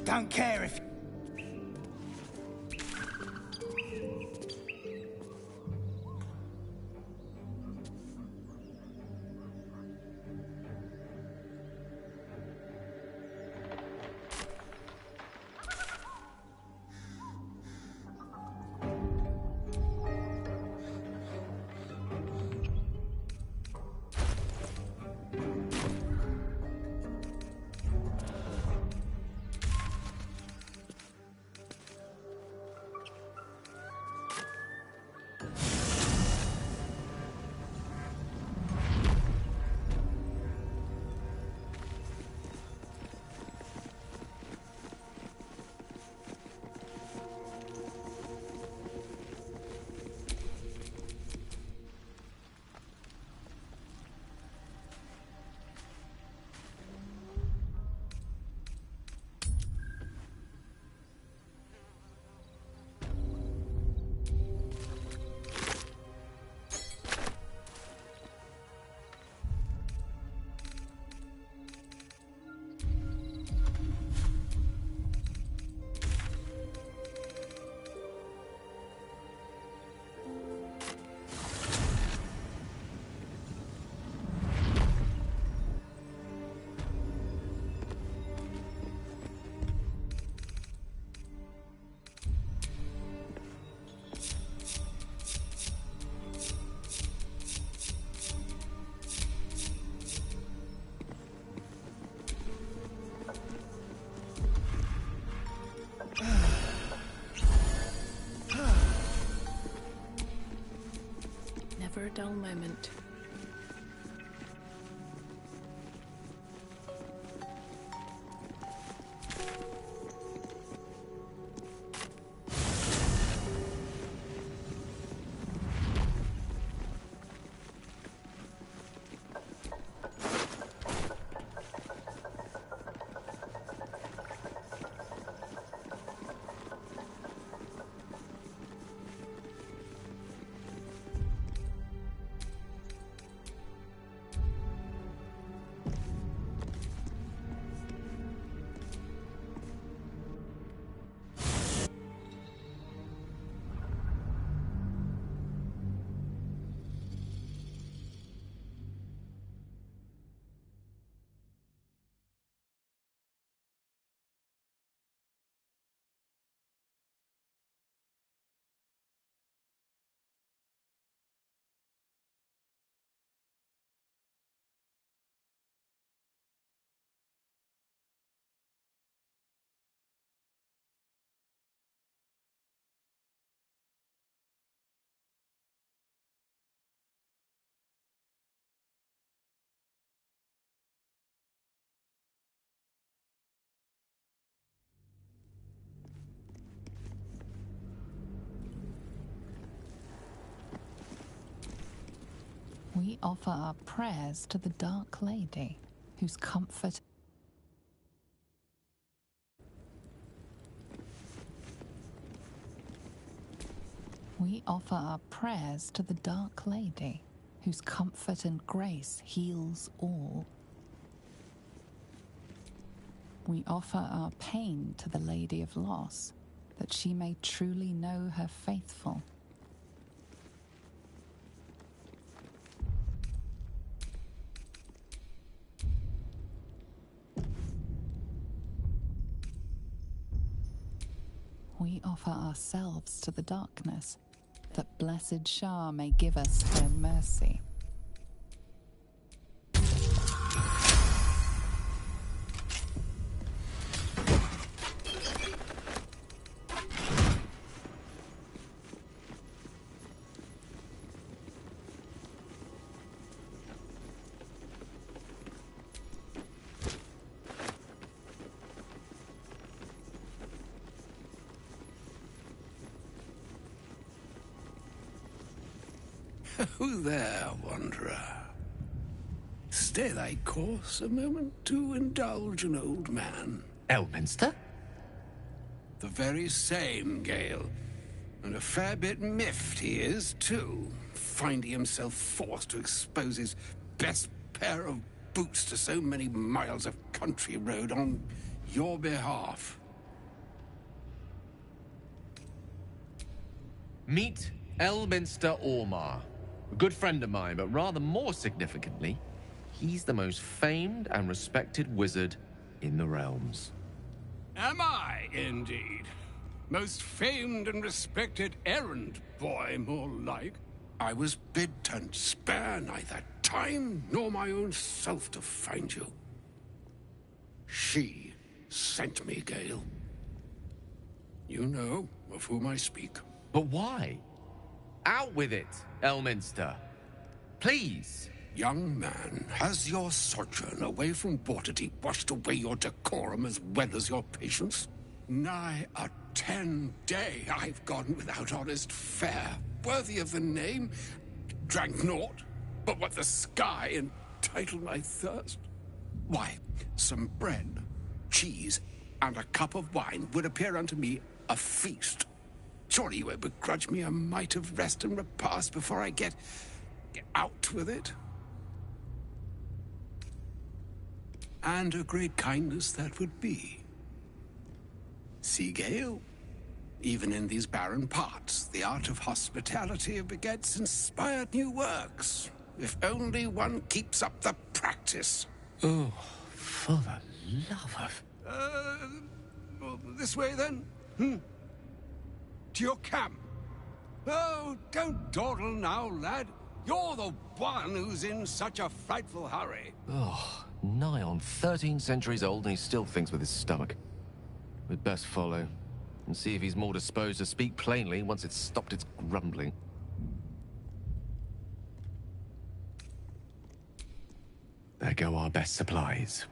Don't care if... Never a dull moment. We offer our prayers to the Dark Lady, whose comfort... We offer our prayers to the Dark Lady, whose comfort and grace heals all. We offer our pain to the Lady of Loss, that she may truly know her faithful. We offer ourselves to the darkness, that blessed Shah may give us her mercy. Who there, wanderer? Stay thy course a moment to indulge an old man. Elminster? The very same, Gale. And a fair bit miffed he is, too, finding himself forced to expose his best pair of boots to so many miles of country road on your behalf. Meet Elminster Ormar. A good friend of mine, but rather more significantly, he's the most famed and respected wizard in the realms. Am I, indeed? Most famed and respected errand boy, more like. I was bid to spare neither time nor my own self to find you. She sent me, Gale. You know of whom I speak. But why? Out with it, Elminster. Please. Young man, has your sojourn away from Waterdeep washed away your decorum as well as your patience? Nigh a 10-day I've gone without honest fare, worthy of the name. Drank naught, but what the sky entitled my thirst. Why, some bread, cheese, and a cup of wine would appear unto me a feast. Surely you would begrudge me a mite of rest and repast before I get out with it? And a great kindness that would be. See, Gale, even in these barren parts, the art of hospitality begets inspired new works, if only one keeps up the practice. Oh, for the love of... Well, this way then? To your camp. Oh, don't dawdle now, lad. You're the one who's in such a frightful hurry. Oh, nigh on 13 centuries old and he still thinks with his stomach. We'd best follow and see if he's more disposed to speak plainly once it's stopped its grumbling. There go our best supplies.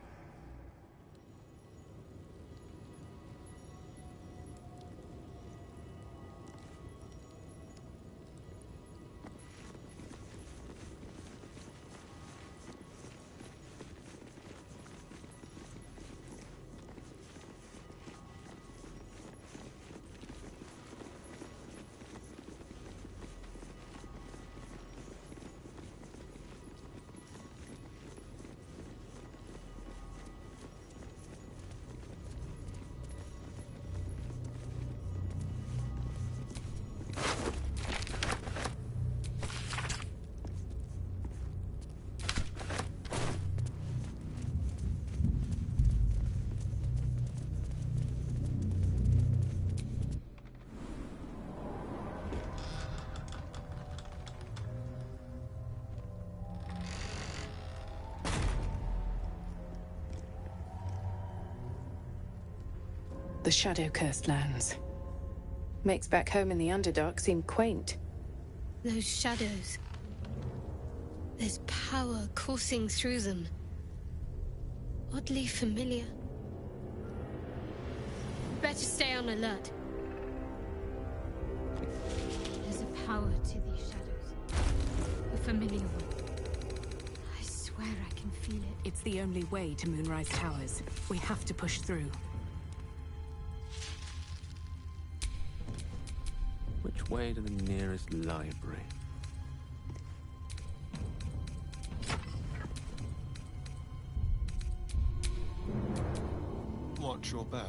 The shadow-cursed lands. Makes back home in the Underdark seem quaint. Those shadows. There's power coursing through them. Oddly familiar. Better stay on alert. There's a power to these shadows. A familiar one. I swear I can feel it. It's the only way to Moonrise Towers. We have to push through. Which way to the nearest library? Watch your back.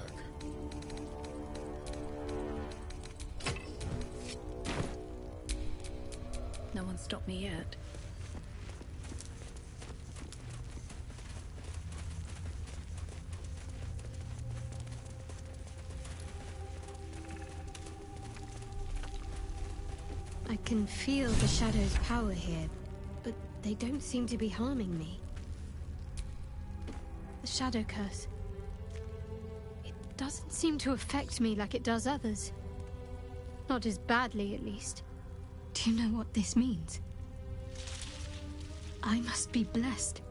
No one stopped me yet. I can feel the shadow's power here, but they don't seem to be harming me. The shadow curse. It doesn't seem to affect me like it does others. Not as badly, at least. Do you know what this means? I must be blessed.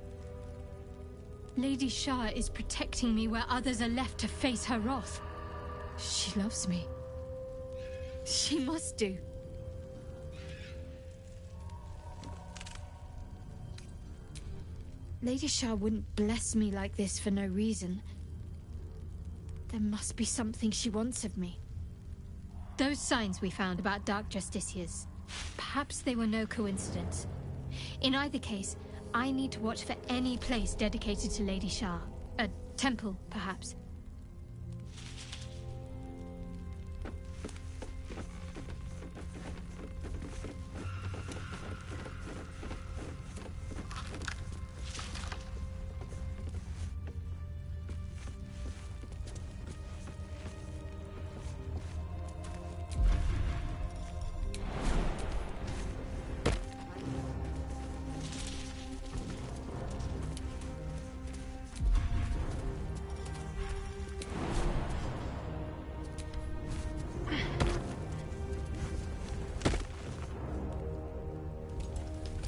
Lady Shah is protecting me where others are left to face her wrath. She loves me. She must do. Lady Shah wouldn't bless me like this for no reason. There must be something she wants of me. Those signs we found about Dark Justiciars, perhaps they were no coincidence. In either case, I need to watch for any place dedicated to Lady Shah. A temple, perhaps.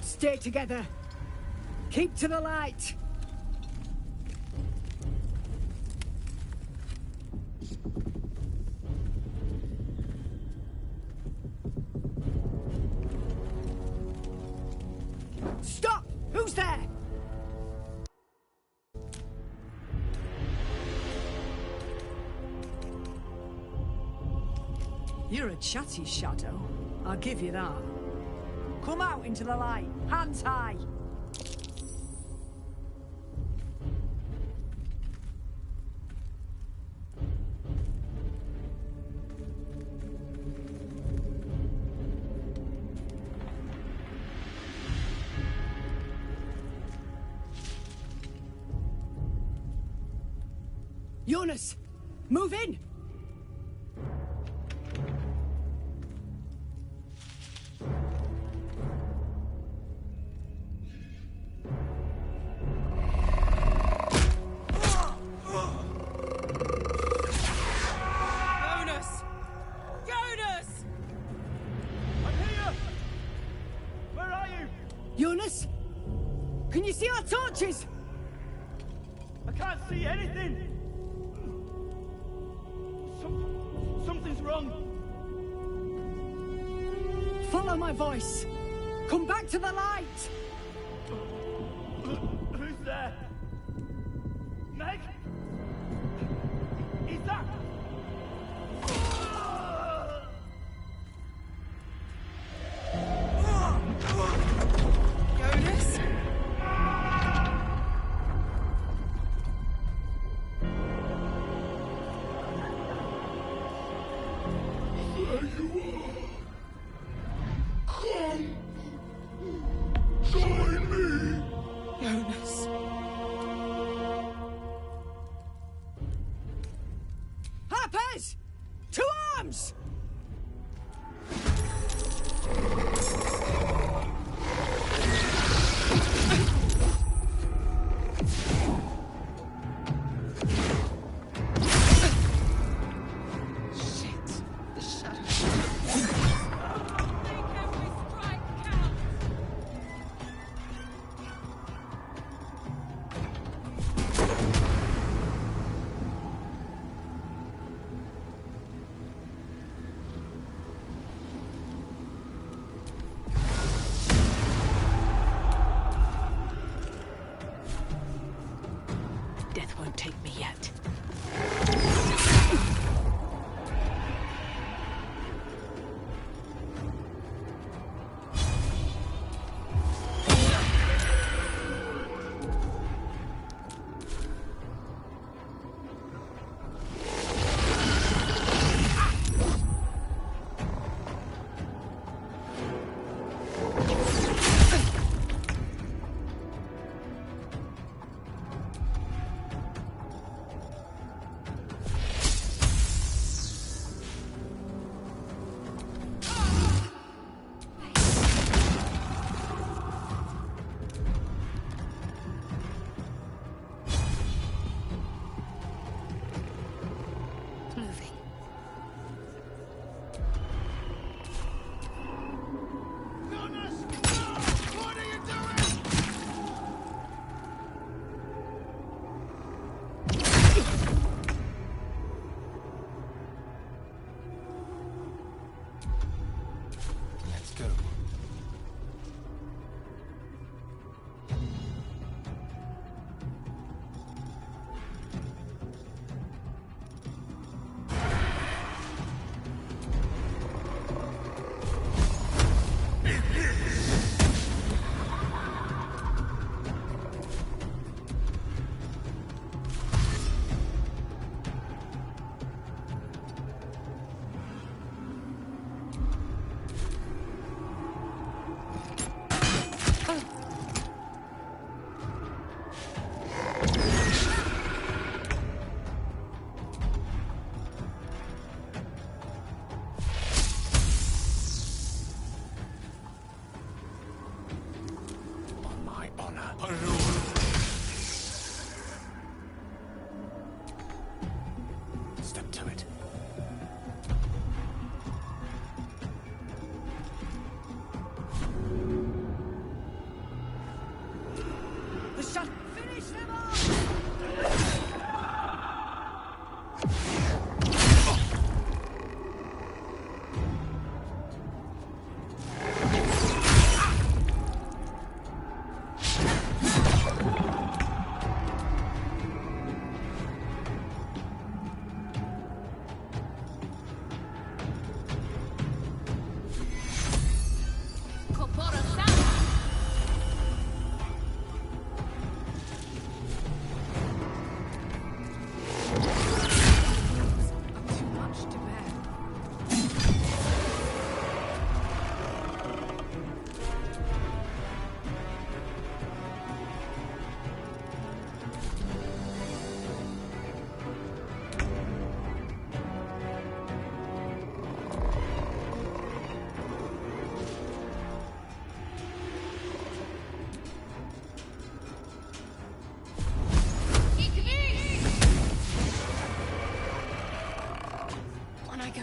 Stay together. Keep to the light. Stop! Who's there? You're a chatty shadow. I'll give you that. Come out into the light, hands high! Jonas! Move in! Jonas? Can you see our torches? I can't see anything! Something's wrong! Follow my voice! Come back to the light! Who's there? Meg? Is that... Jonas? There you are. Come. Join me. Jonas. Harpers! To arms! Death won't take me yet. Moving. Jonas! What are you doing? Let's go. On I go.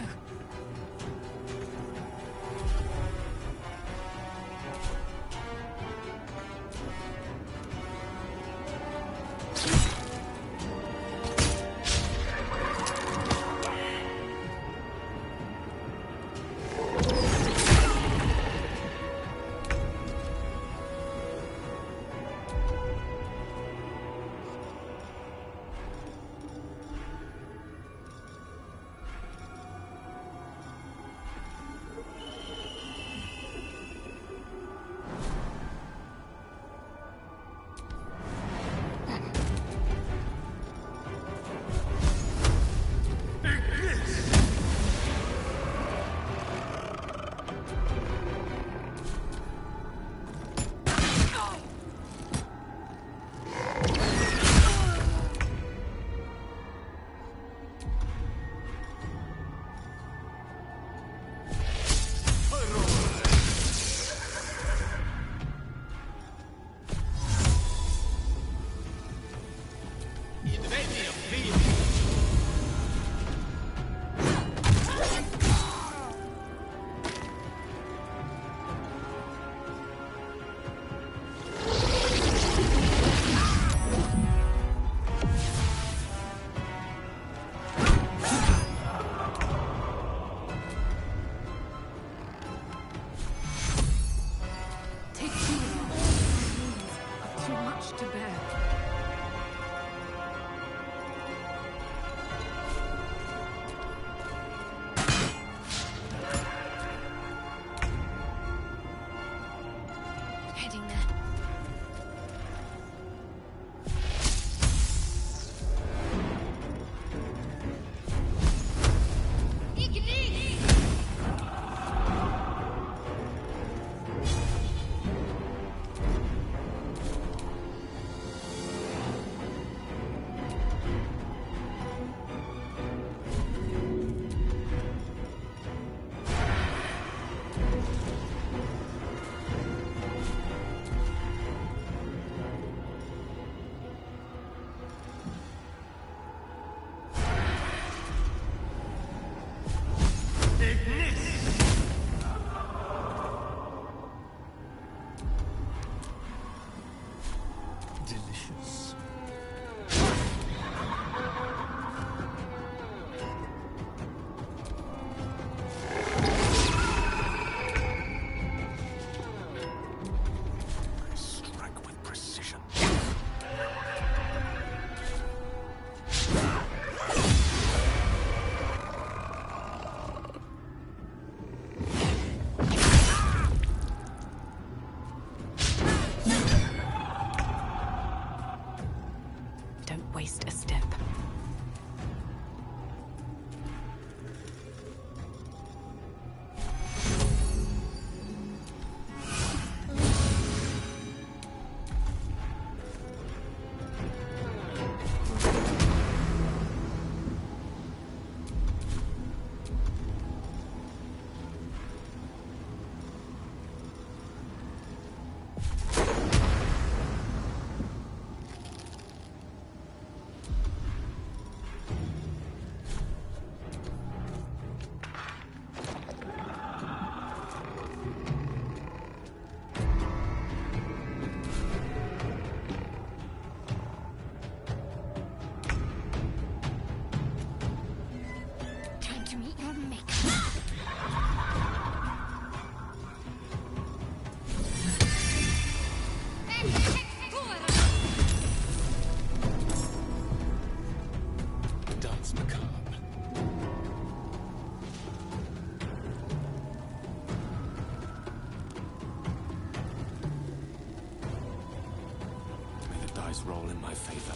Roll in my favor.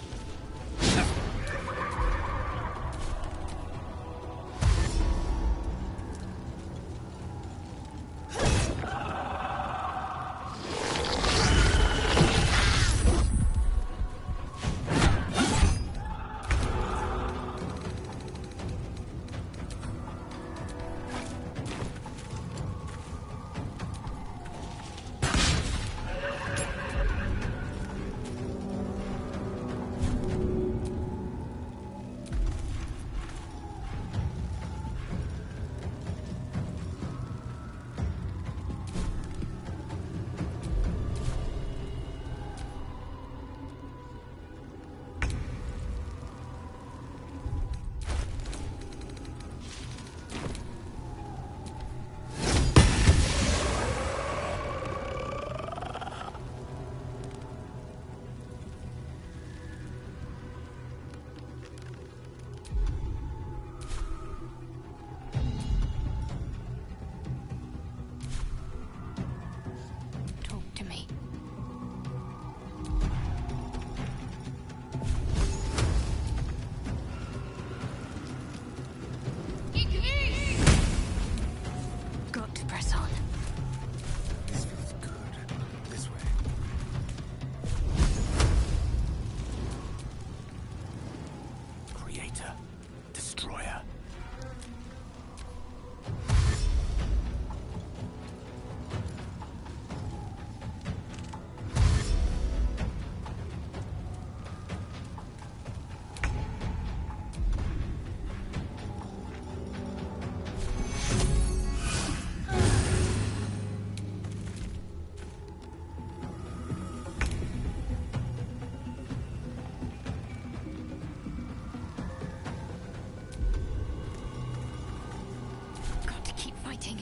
press on. This feels good. This way. Creator. Destroyer. Got to keep fighting.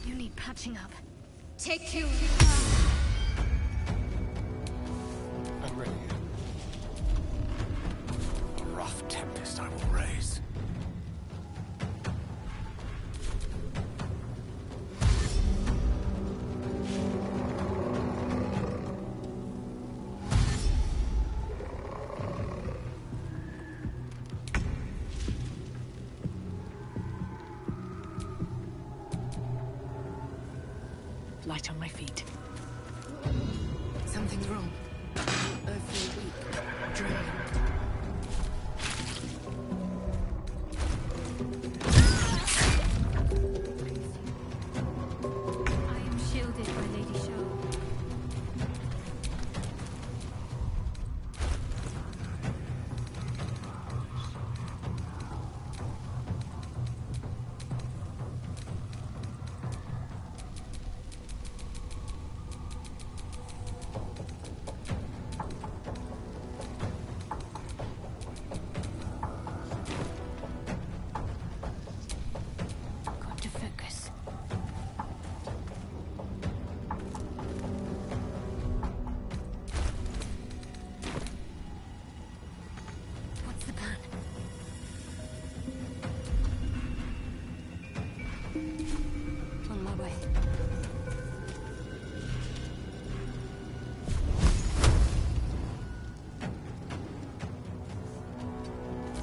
You need patching up. Take you. I'm ready. A rough tempest I will raise. Light on my feet. Something's wrong. I feel weak, drained. I am shielded by Lady Shaw. Got to focus. What's the plan? On my way.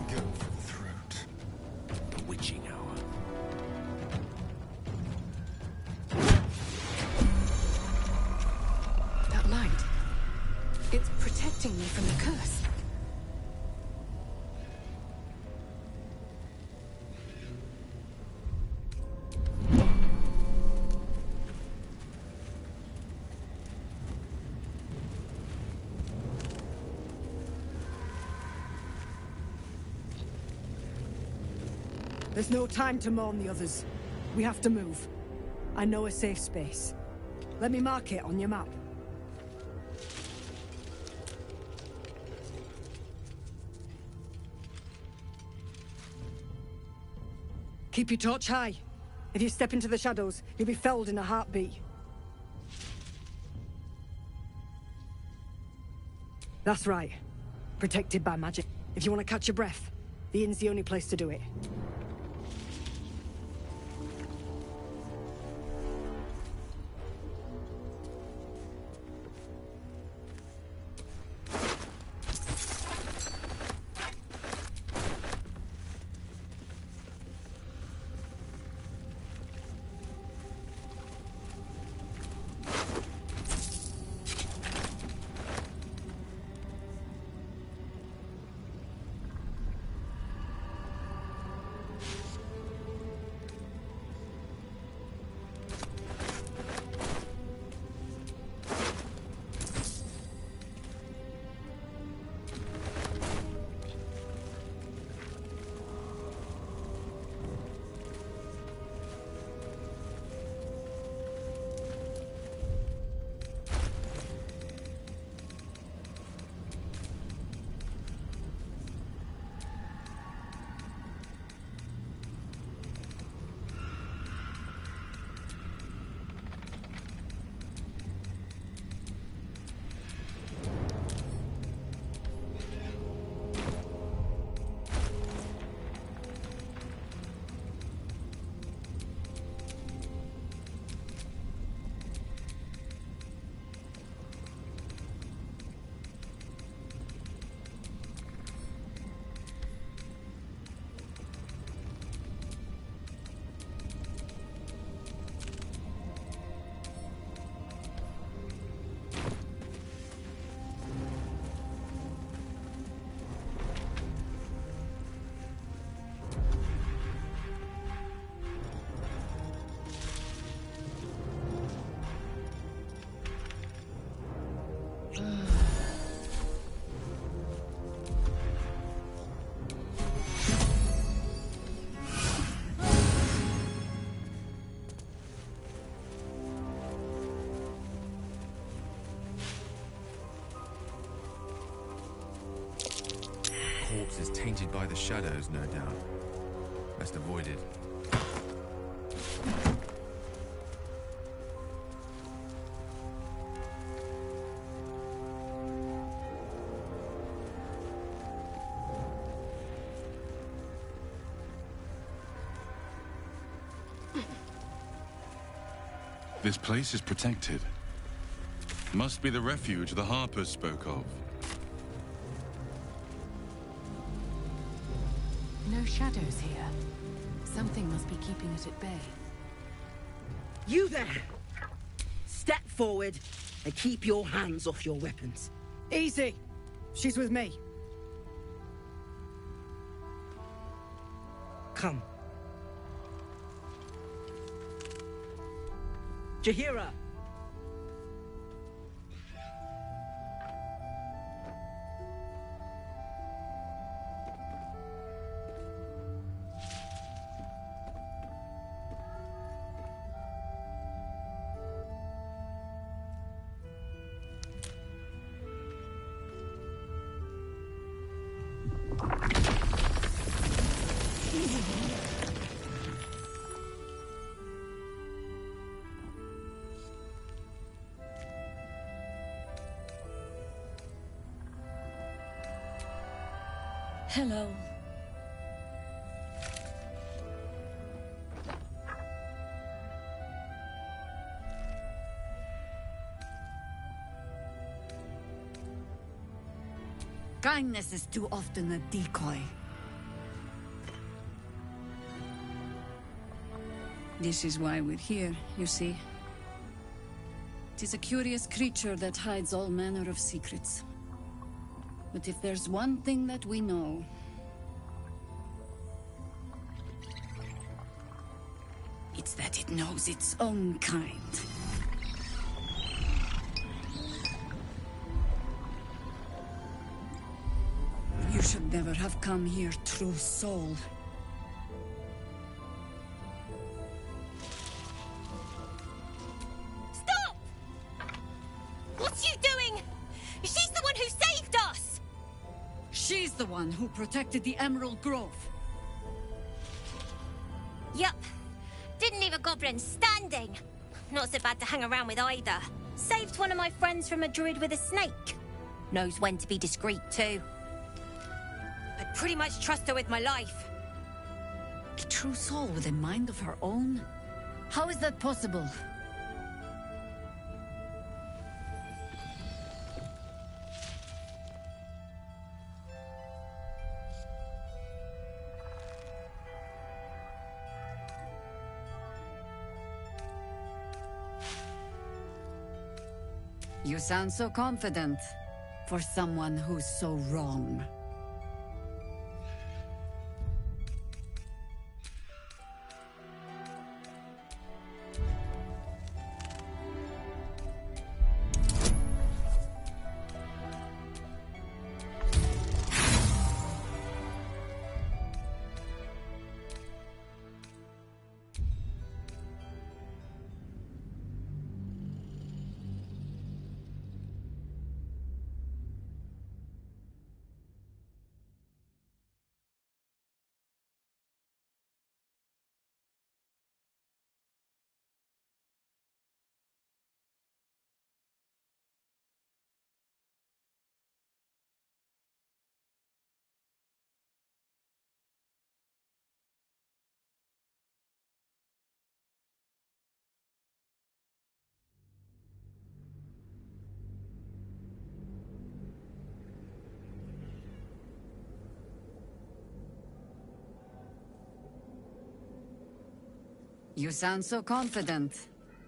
Go for the throat. The witching hour. That light. It's protecting me from the curse. There's no time to mourn the others. We have to move. I know a safe space. Let me mark it on your map. Keep your torch high. If you step into the shadows, you'll be felled in a heartbeat. That's right. Protected by magic. If you want to catch your breath, the inn's the only place to do it. corpse is tainted by the shadows, no doubt. Best avoided. This place is protected. Must be the refuge the Harpers spoke of. No shadows here. Something must be keeping it at bay. You there! Step forward and keep your hands off your weapons. Easy. She's with me. Come. Jahira! Hello. Kindness is too often a decoy. This is why we're here, you see. It is a curious creature that hides all manner of secrets. But if there's one thing that we know... it's that it knows its own kind. You should never have come here, true soul. Stop! What's you doing? She's the one who saved us! She's the one who protected the Emerald Grove. Yup. Didn't leave a goblin standing. Not so bad to hang around with either. Saved one of my friends from a druid with a snake. Knows when to be discreet too. I'd pretty much trust her with my life. A true soul with a mind of her own? How is that possible? You sound so confident for someone who's so wrong. You sound so confident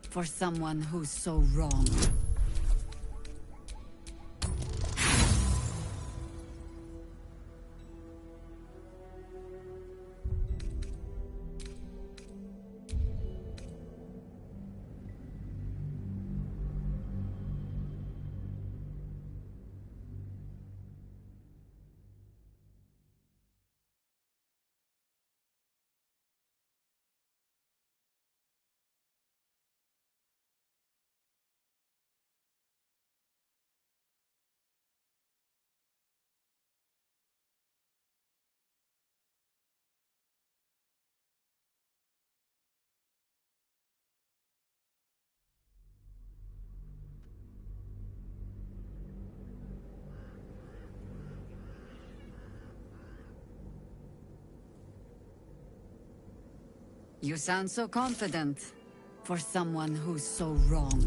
for someone who's so wrong. You sound so confident for someone who's so wrong.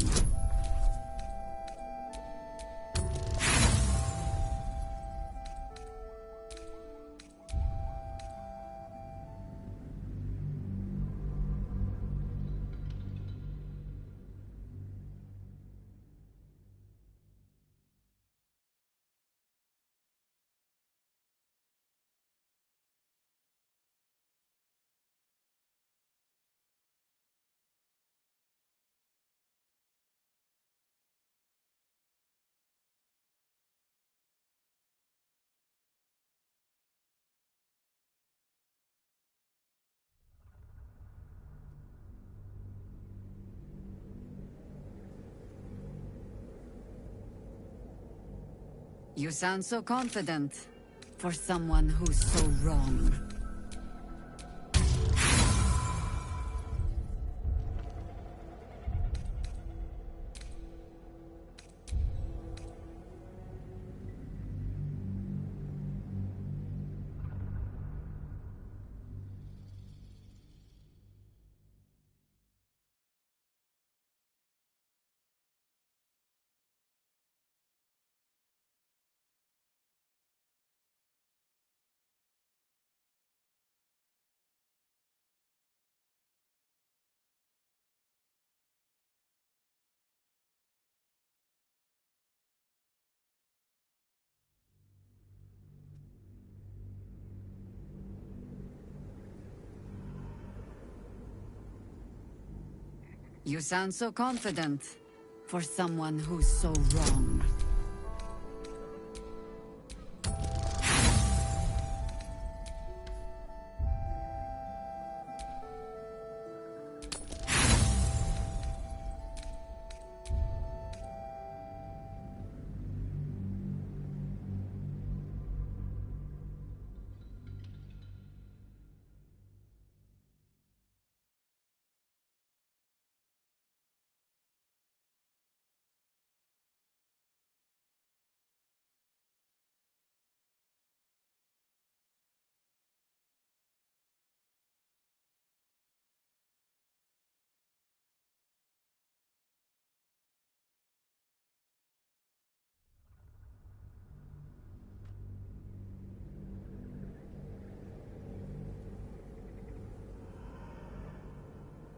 You sound so confident for someone who's so wrong. You sound so confident for someone who's so wrong.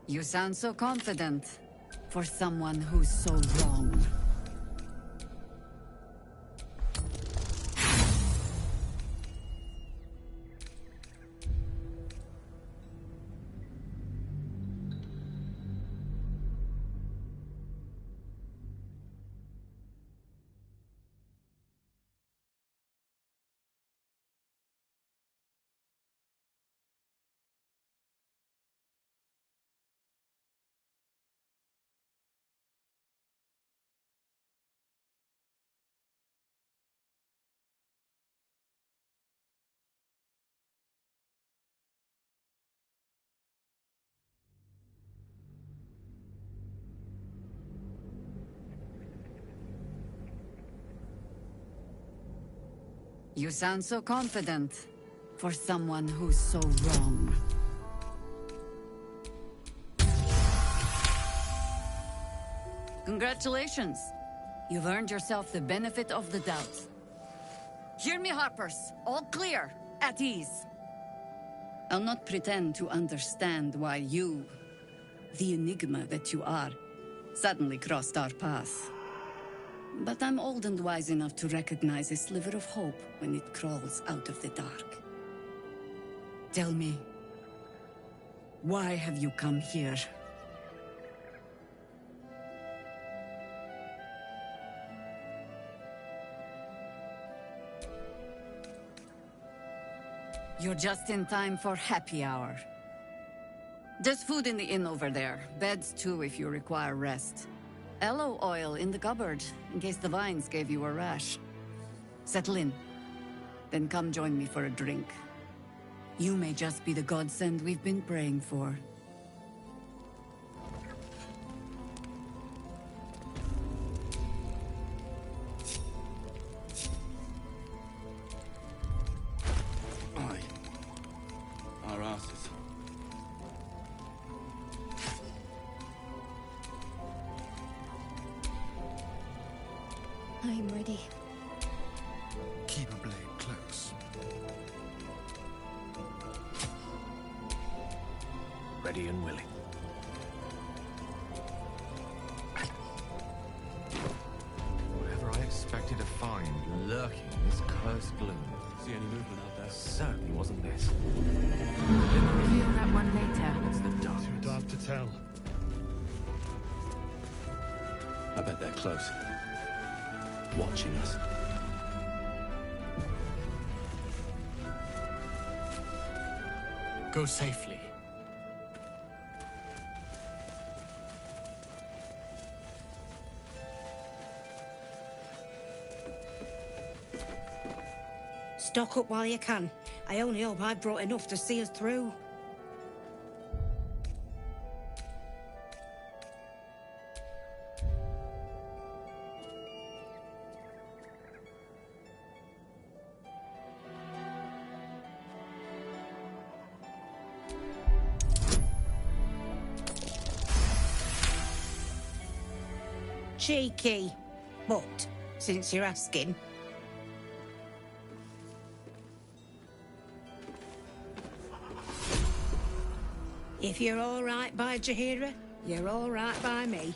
You sound so confident for someone who's so wrong. You sound so confident for someone who's so wrong. Congratulations. You've earned yourself the benefit of the doubt. Hear me, Harpers. All clear. At ease. I'll not pretend to understand why you, the enigma that you are, suddenly crossed our path. But I'm old and wise enough to recognize a sliver of hope when it crawls out of the dark. Tell me, why have you come here? You're just in time for happy hour. There's food in the inn over there. Beds too if you require rest. Aloe oil in the cupboard, in case the vines gave you a rash. Settle in. Then come join me for a drink. You may just be the godsend we've been praying for. Aye. Our asses. I'm ready. Keep a blade close. Ready and willing. Whatever I expected to find lurking in this cursed gloom. See any movement out there? Certainly wasn't this. Reveal that one later. It's the dark. Too dark to tell. I bet they're close. Watching us. Go safely. Stock up while you can. I only hope I've brought enough to see us through. Cheeky. But, since you're asking... If you're all right by Jahira, you're all right by me.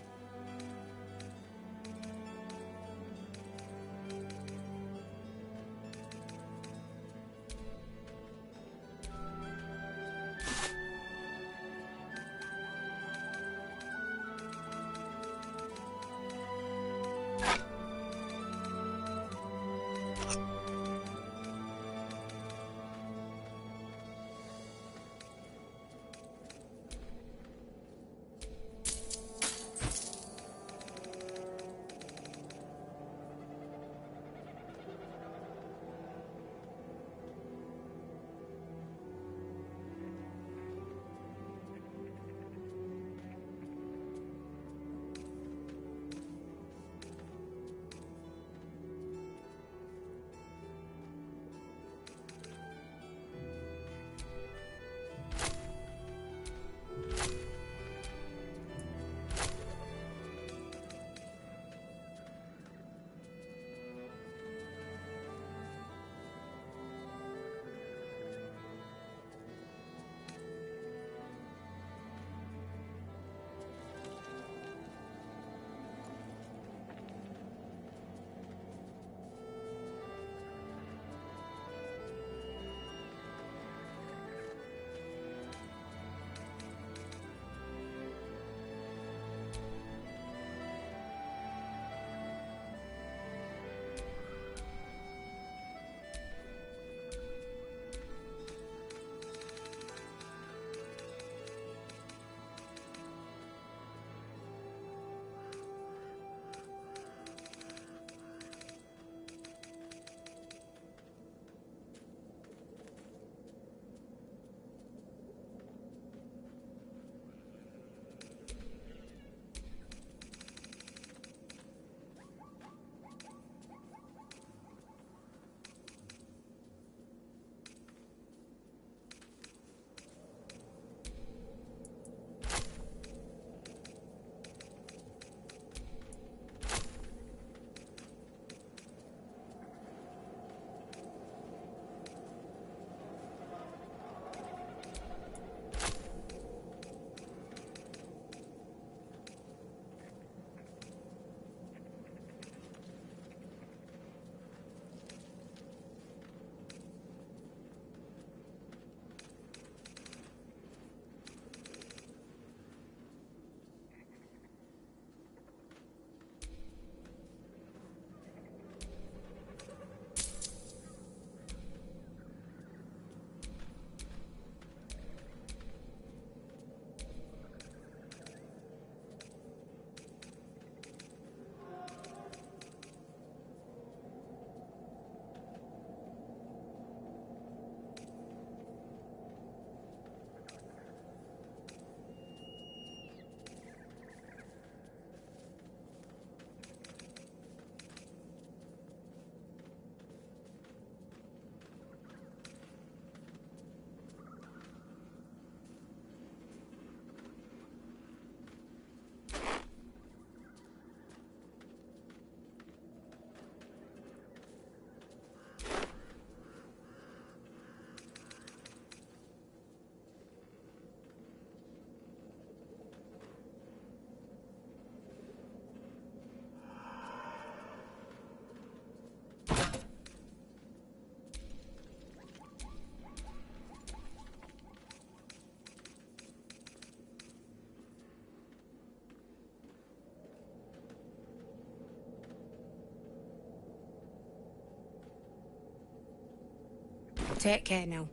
Take care now.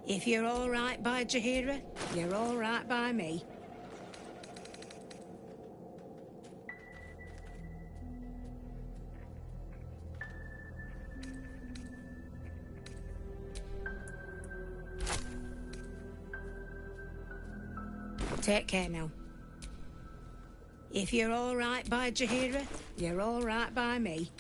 If you're all right by Jaheira, you're all right by me. Take care now. If you're all right by Jaheira, you're all right by me.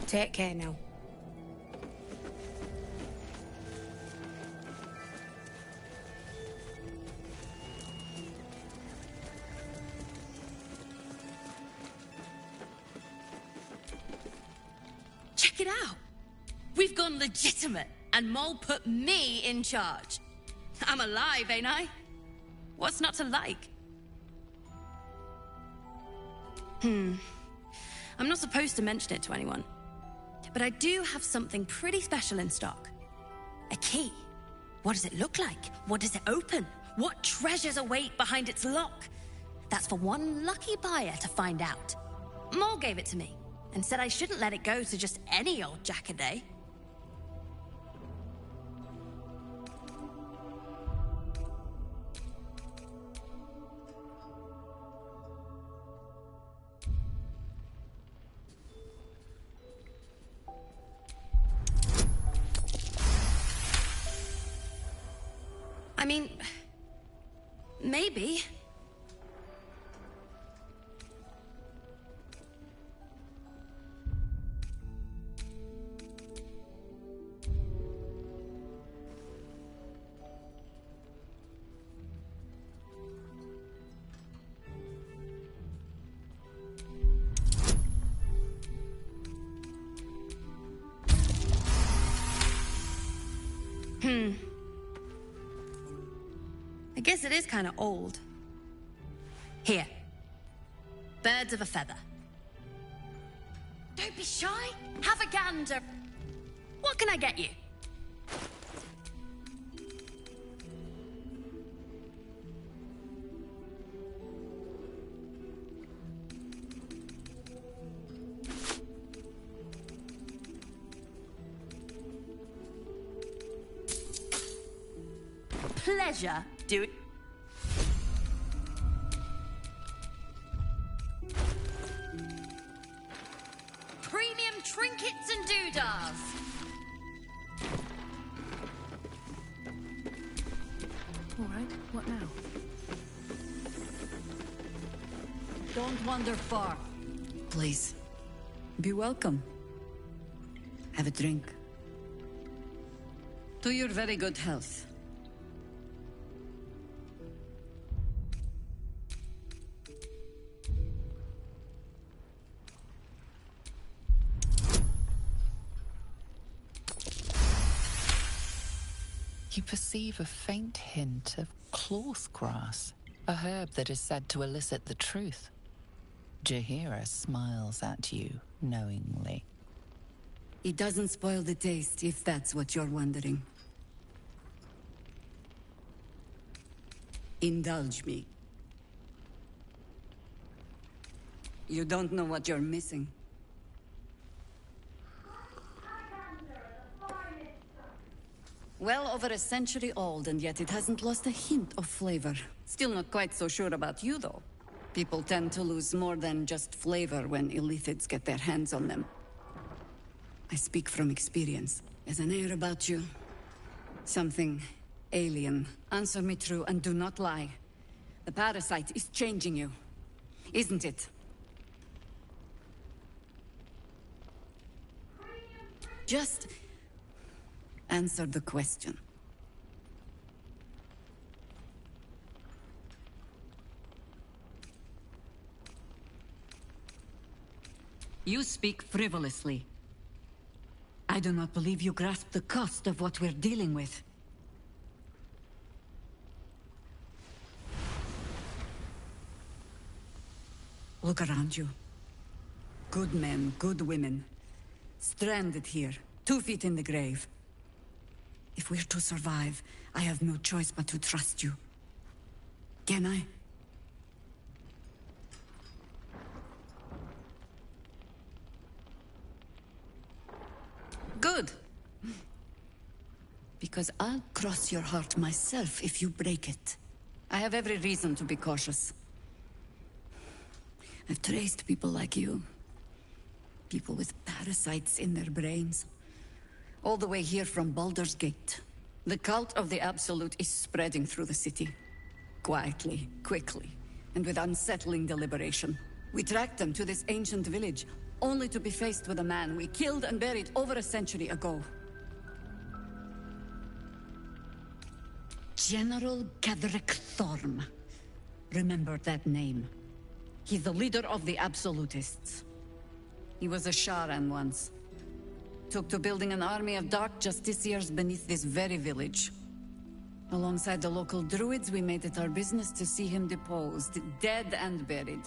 Take care now. Check it out. We've gone legitimate, and Mole put me in charge. I'm alive, ain't I? What's not to like? I'm not supposed to mention it to anyone. But I do have something pretty special in stock. A key. What does it look like? What does it open? What treasures await behind its lock? That's for one lucky buyer to find out. Mole gave it to me, and said I shouldn't let it go to just any old jackaday. I mean, maybe. I guess it is kind of old. Here. Birds of a feather. Don't be shy. Have a gander. What can I get you? Pleasure, do it. Premium trinkets and doodads. All right, what now? Don't wander far. Please. Be welcome. Have a drink. To your very good health. You perceive a faint hint of cloth grass, a herb that is said to elicit the truth. Jaheira smiles at you knowingly. It doesn't spoil the taste, if that's what you're wondering. Indulge me. You don't know what you're missing. Well over a century old, and yet it hasn't lost a hint of flavor. Still not quite so sure about you, though. People tend to lose more than just flavor when illithids get their hands on them. I speak from experience. There's an air about you. Something alien. Answer me true and do not lie. The parasite is changing you, isn't it? Just answer the question. You speak frivolously. I do not believe you grasp the cost of what we're dealing with. Look around you. Good men, good women. Stranded here, 2 feet in the grave. If we're to survive, I have no choice but to trust you. Can I? Good. Because I'll cross your heart myself if you break it. I have every reason to be cautious. I've traced people like you. People with parasites in their brains. All the way here from Baldur's Gate. The cult of the Absolute is spreading through the city. Quietly, quickly, and with unsettling deliberation. We tracked them to this ancient village, only to be faced with a man we killed and buried over a century ago. General Ketheric Thorm. Remember that name. He's the leader of the Absolutists. He was a Sharan once. Took to building an army of dark justiciars beneath this very village. Alongside the local druids, we made it our business to see him deposed, dead and buried.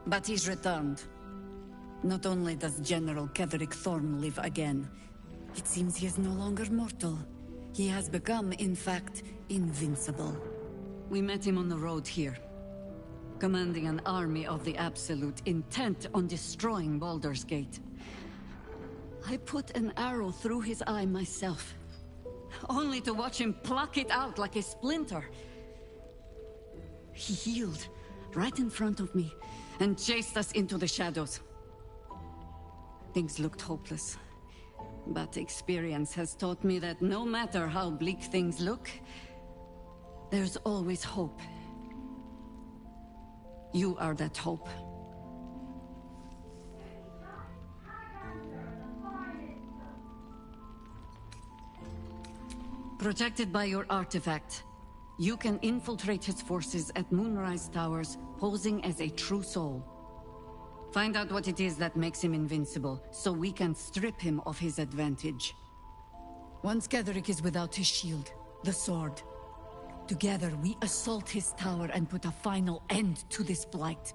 But he's returned. Not only does General Ketheric Thorm live again, it seems he is no longer mortal. He has become, in fact, invincible. We met him on the road here, commanding an army of the Absolute, intent on destroying Baldur's Gate. I put an arrow through his eye myself, only to watch him pluck it out like a splinter. He healed right in front of me and chased us into the shadows. Things looked hopeless, but experience has taught me that no matter how bleak things look, there's always hope. You are that hope. Protected by your artifact, you can infiltrate his forces at Moonrise Towers, posing as a true soul. Find out what it is that makes him invincible, so we can strip him of his advantage. Once Ketheric is without his shield, the sword, together we assault his tower and put a final end to this blight.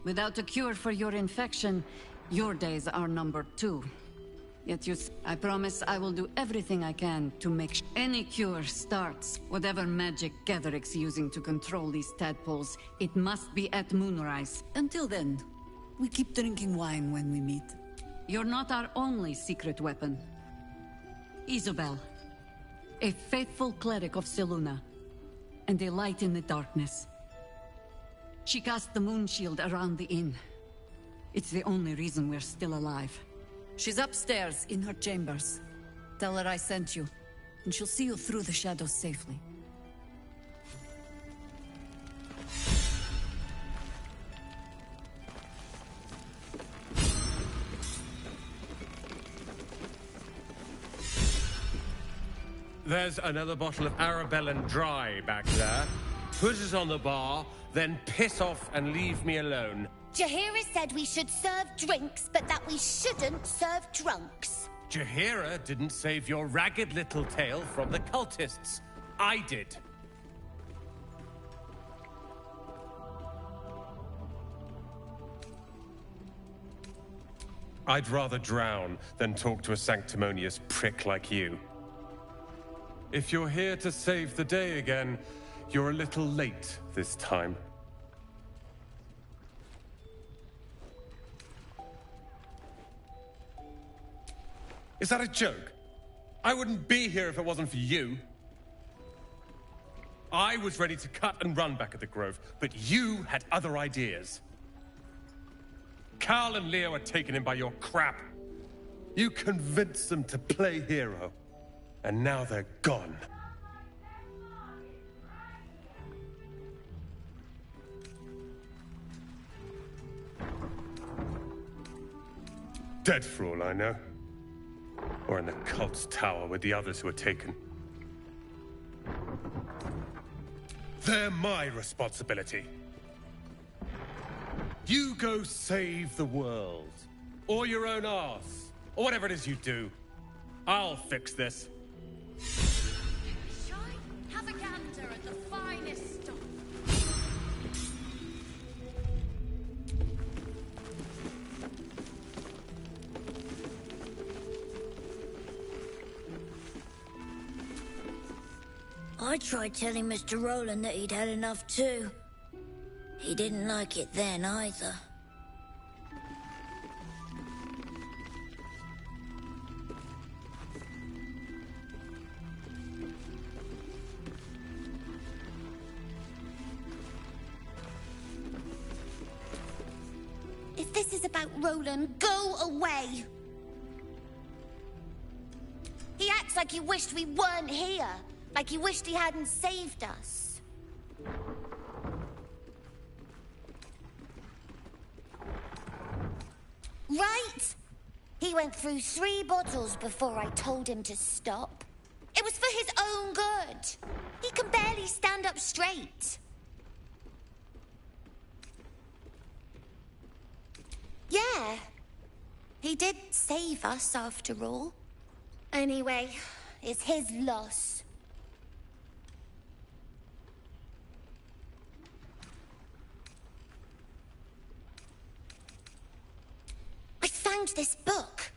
Without a cure for your infection, your days are numbered too. Yet I promise I will do everything I can to make any cure starts. Whatever magic Ketheric's using to control these tadpoles, it must be at Moonrise. Until then, we keep drinking wine when we meet. You're not our only secret weapon. Isabel, a faithful cleric of Selûne, and a light in the darkness. She cast the moon shield around the inn. It's the only reason we're still alive. She's upstairs in her chambers. Tell her I sent you, and she'll see you through the shadows safely. There's another bottle of Arabellan Dry back there. Put it on the bar, then piss off and leave me alone. Jaheira said we should serve drinks, but that we shouldn't serve drunks. Jaheira didn't save your ragged little tail from the cultists. I did. I'd rather drown than talk to a sanctimonious prick like you. If you're here to save the day again, you're a little late this time. Is that a joke? I wouldn't be here if it wasn't for you. I was ready to cut and run back at the Grove, but you had other ideas. Carl and Leo are taken in by your crap. You convinced them to play hero, and now they're gone. Dead for all I know. Or in the cult's tower with the others who were taken. They're my responsibility. You go save the world. Or your own arse. Or whatever it is you do. I'll fix this. Have a gander at the finest stuff. I tried telling Mr. Rowland that he'd had enough too. He didn't like it then either. If this is about Roland, go away! He acts like he wished we weren't here. Like he wished he hadn't saved us. Right? He went through 3 bottles before I told him to stop. It was for his own good. He can barely stand up straight. Yeah. He did save us, after all. Anyway, it's his loss. I found this book.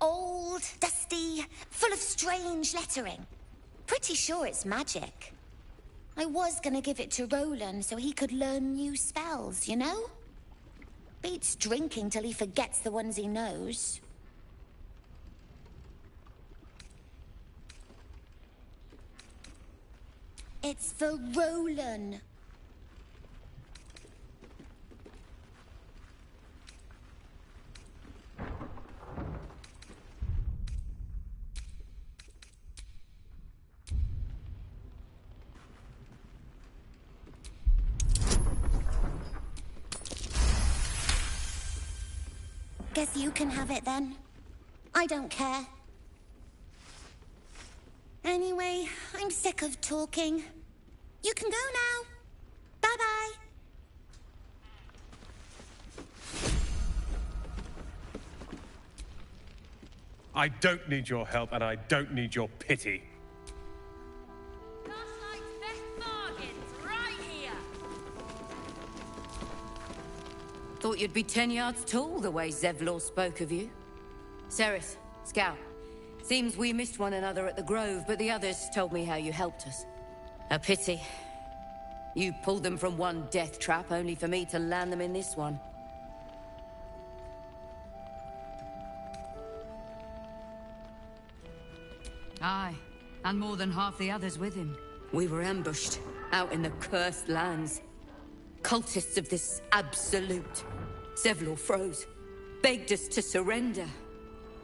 Old, dusty, full of strange lettering. Pretty sure it's magic. I was gonna give it to Roland so he could learn new spells, you know? Beats drinking till he forgets the ones he knows. It's for Roland. Guess you can have it then. I don't care. Anyway, I'm sick of talking. You can go now. Bye-bye. I don't need your help, and I don't need your pity. Thought you'd be 10 yards tall the way Zevlor spoke of you. Cerys, Scout. Seems we missed one another at the Grove, but the others told me how you helped us. A pity. You pulled them from one death trap, only for me to land them in this one. Aye, and more than half the others with him. We were ambushed, out in the cursed lands. Cultists of this absolute. Zevlor froze, begged us to surrender.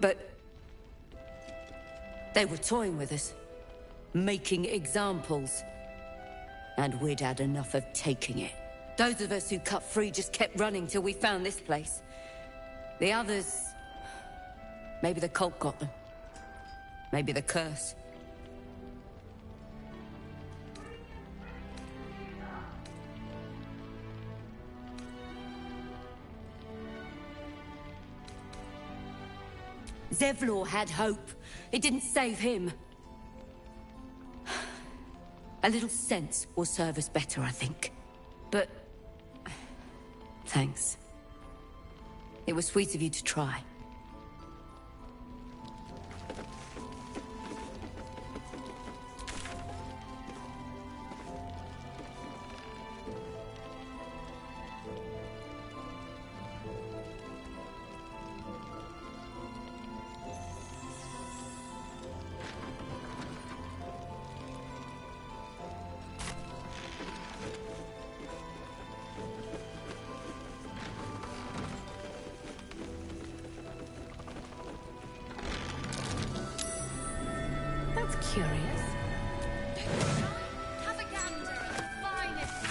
But they were toying with us, making examples. And we'd had enough of taking it. Those of us who cut free just kept running till we found this place. The others... maybe the cult got them. Maybe the curse. Zevlor had hope. It didn't save him. A little sense will serve us better, I think. But... thanks. It was sweet of you to try. Curious. Have a gander at the finest.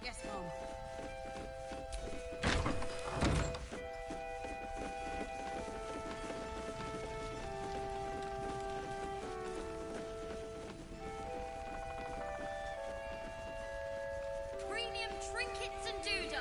Yes, Mom. Premium trinkets and doodah.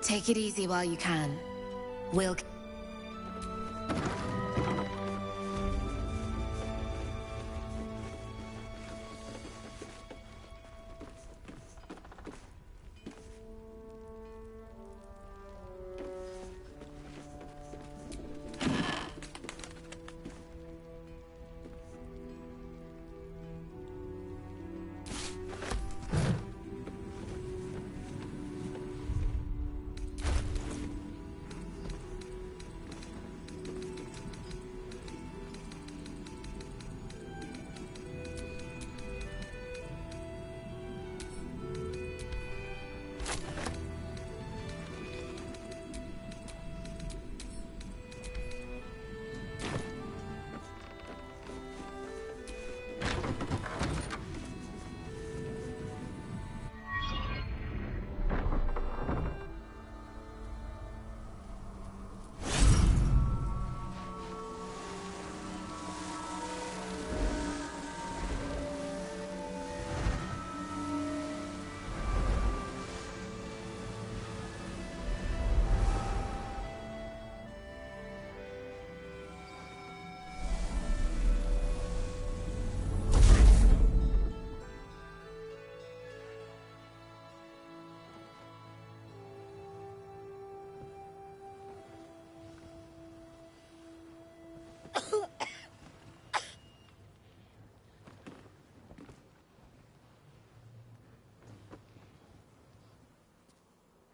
Take it easy while you can. We'll...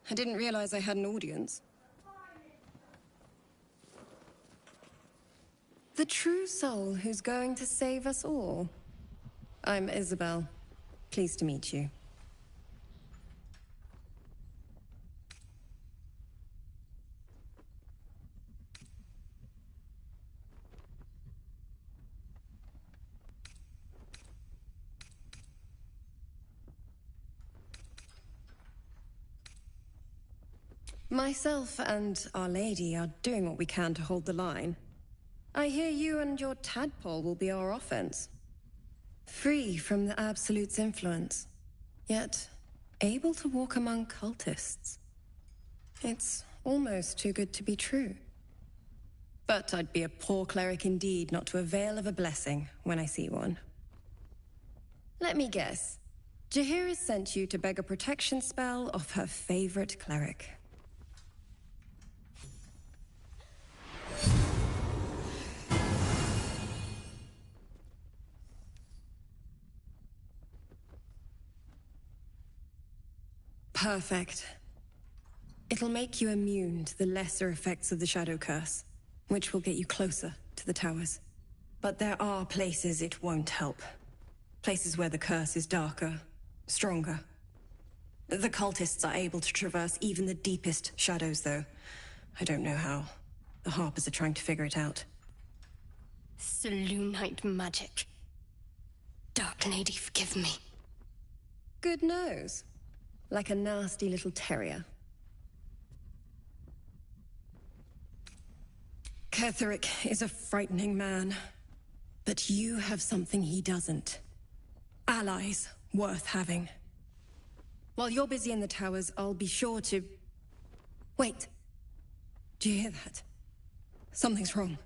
I didn't realize I had an audience. The true soul who's going to save us all. I'm Isabel. Pleased to meet you. Myself and Our Lady are doing what we can to hold the line. I hear you and your tadpole will be our offense. Free from the Absolute's influence, yet able to walk among cultists. It's almost too good to be true. But I'd be a poor cleric indeed not to avail of a blessing when I see one. Let me guess. Jaheira sent you to beg a protection spell off her favorite cleric. Perfect. It'll make you immune to the lesser effects of the Shadow Curse, which will get you closer to the towers. But there are places it won't help. Places where the curse is darker, stronger. The cultists are able to traverse even the deepest shadows, though. I don't know how. The Harpers are trying to figure it out. Selûnite magic. Dark Lady, forgive me. Good nose. Like a nasty little terrier. Ketheric is a frightening man. But you have something he doesn't. Allies worth having. While you're busy in the towers, I'll be sure to... Wait. Do you hear that? Something's wrong.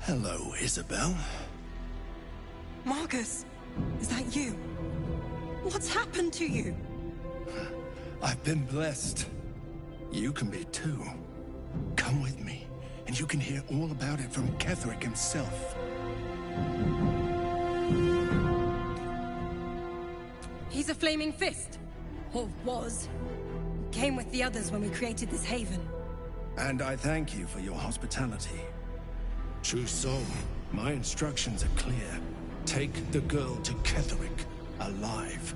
Hello, Isabel. Marcus, is that you? What's happened to you? I've been blessed. You can be too. Come with me, and you can hear all about it from Ketheric himself. He's a flaming fist. Or was. Came with the others when we created this haven. And I thank you for your hospitality. True soul, my instructions are clear. Take the girl to Ketheric, alive.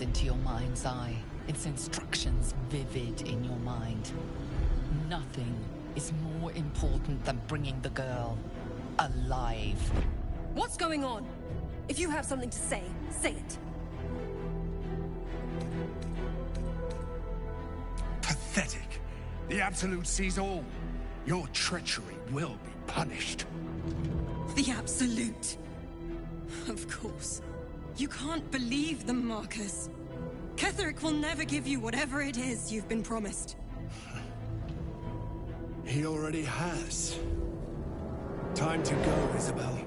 Into your mind's eye, its instructions vivid in your mind. Nothing is more important than bringing the girl alive. What's going on? If you have something to say, say it. Pathetic. The Absolute sees all. Your treachery will be punished. The Absolute. Of course. You can't believe them, Marcus. Ketheric will never give you whatever it is you've been promised. He already has. Time to go, Isabel.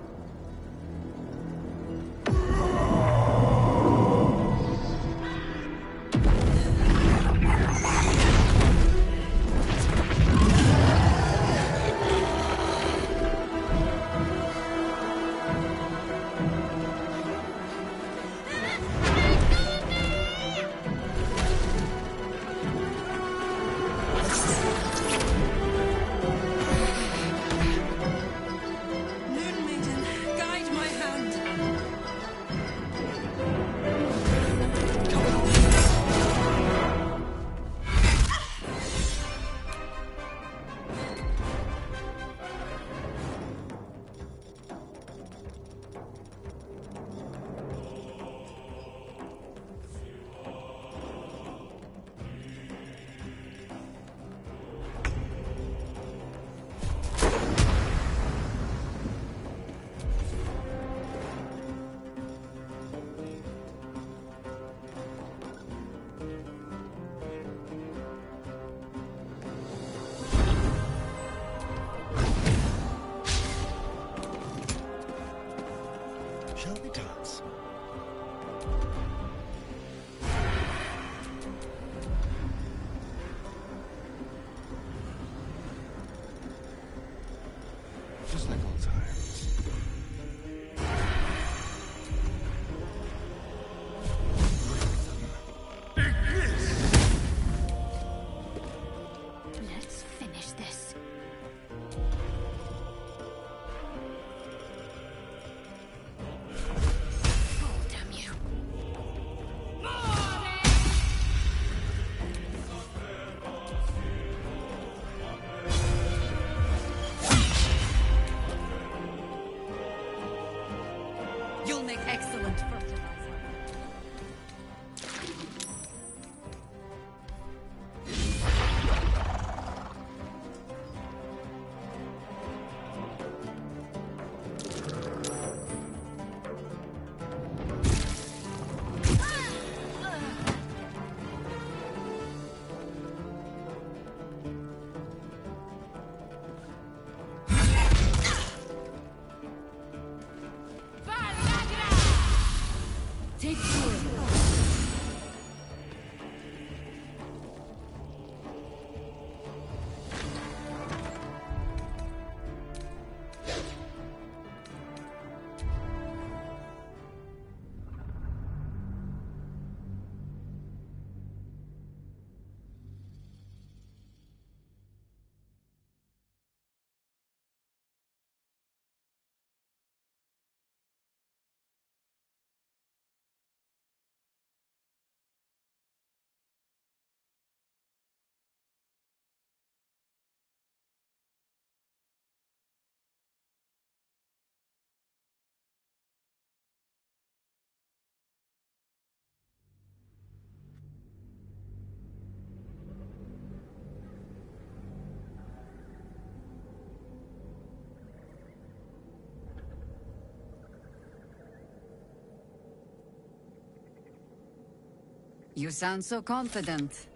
You sound so confident.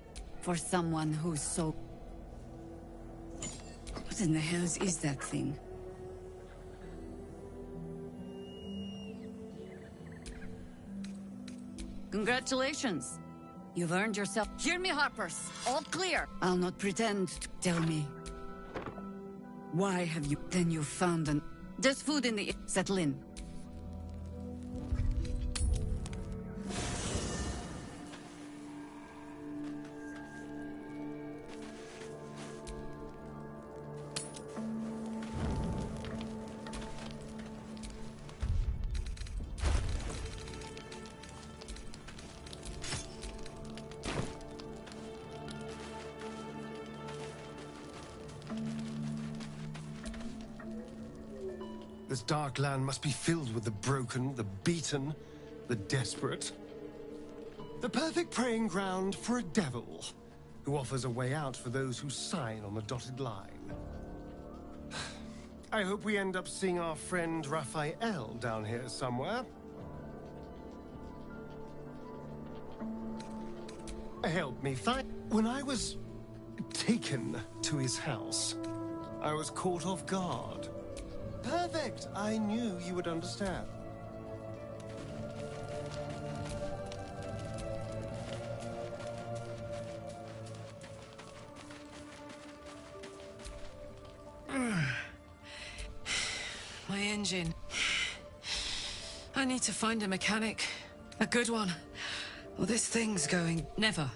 For someone who's so... What in the hell is that thing? Congratulations. You've earned yourself... Hear me, Harpers. All clear. I'll not pretend to... Tell me. Why have you... Then you found an... There's food in the... Settle in. This dark land must be filled with the broken, the beaten, the desperate. The perfect preying ground for a devil, who offers a way out for those who sign on the dotted line. I hope we end up seeing our friend Raphael down here somewhere. Help me find... When I was taken to his house, I was caught off guard. Perfect! I knew you would understand. My engine. I need to find a mechanic. A good one. Well, this thing's going... Never.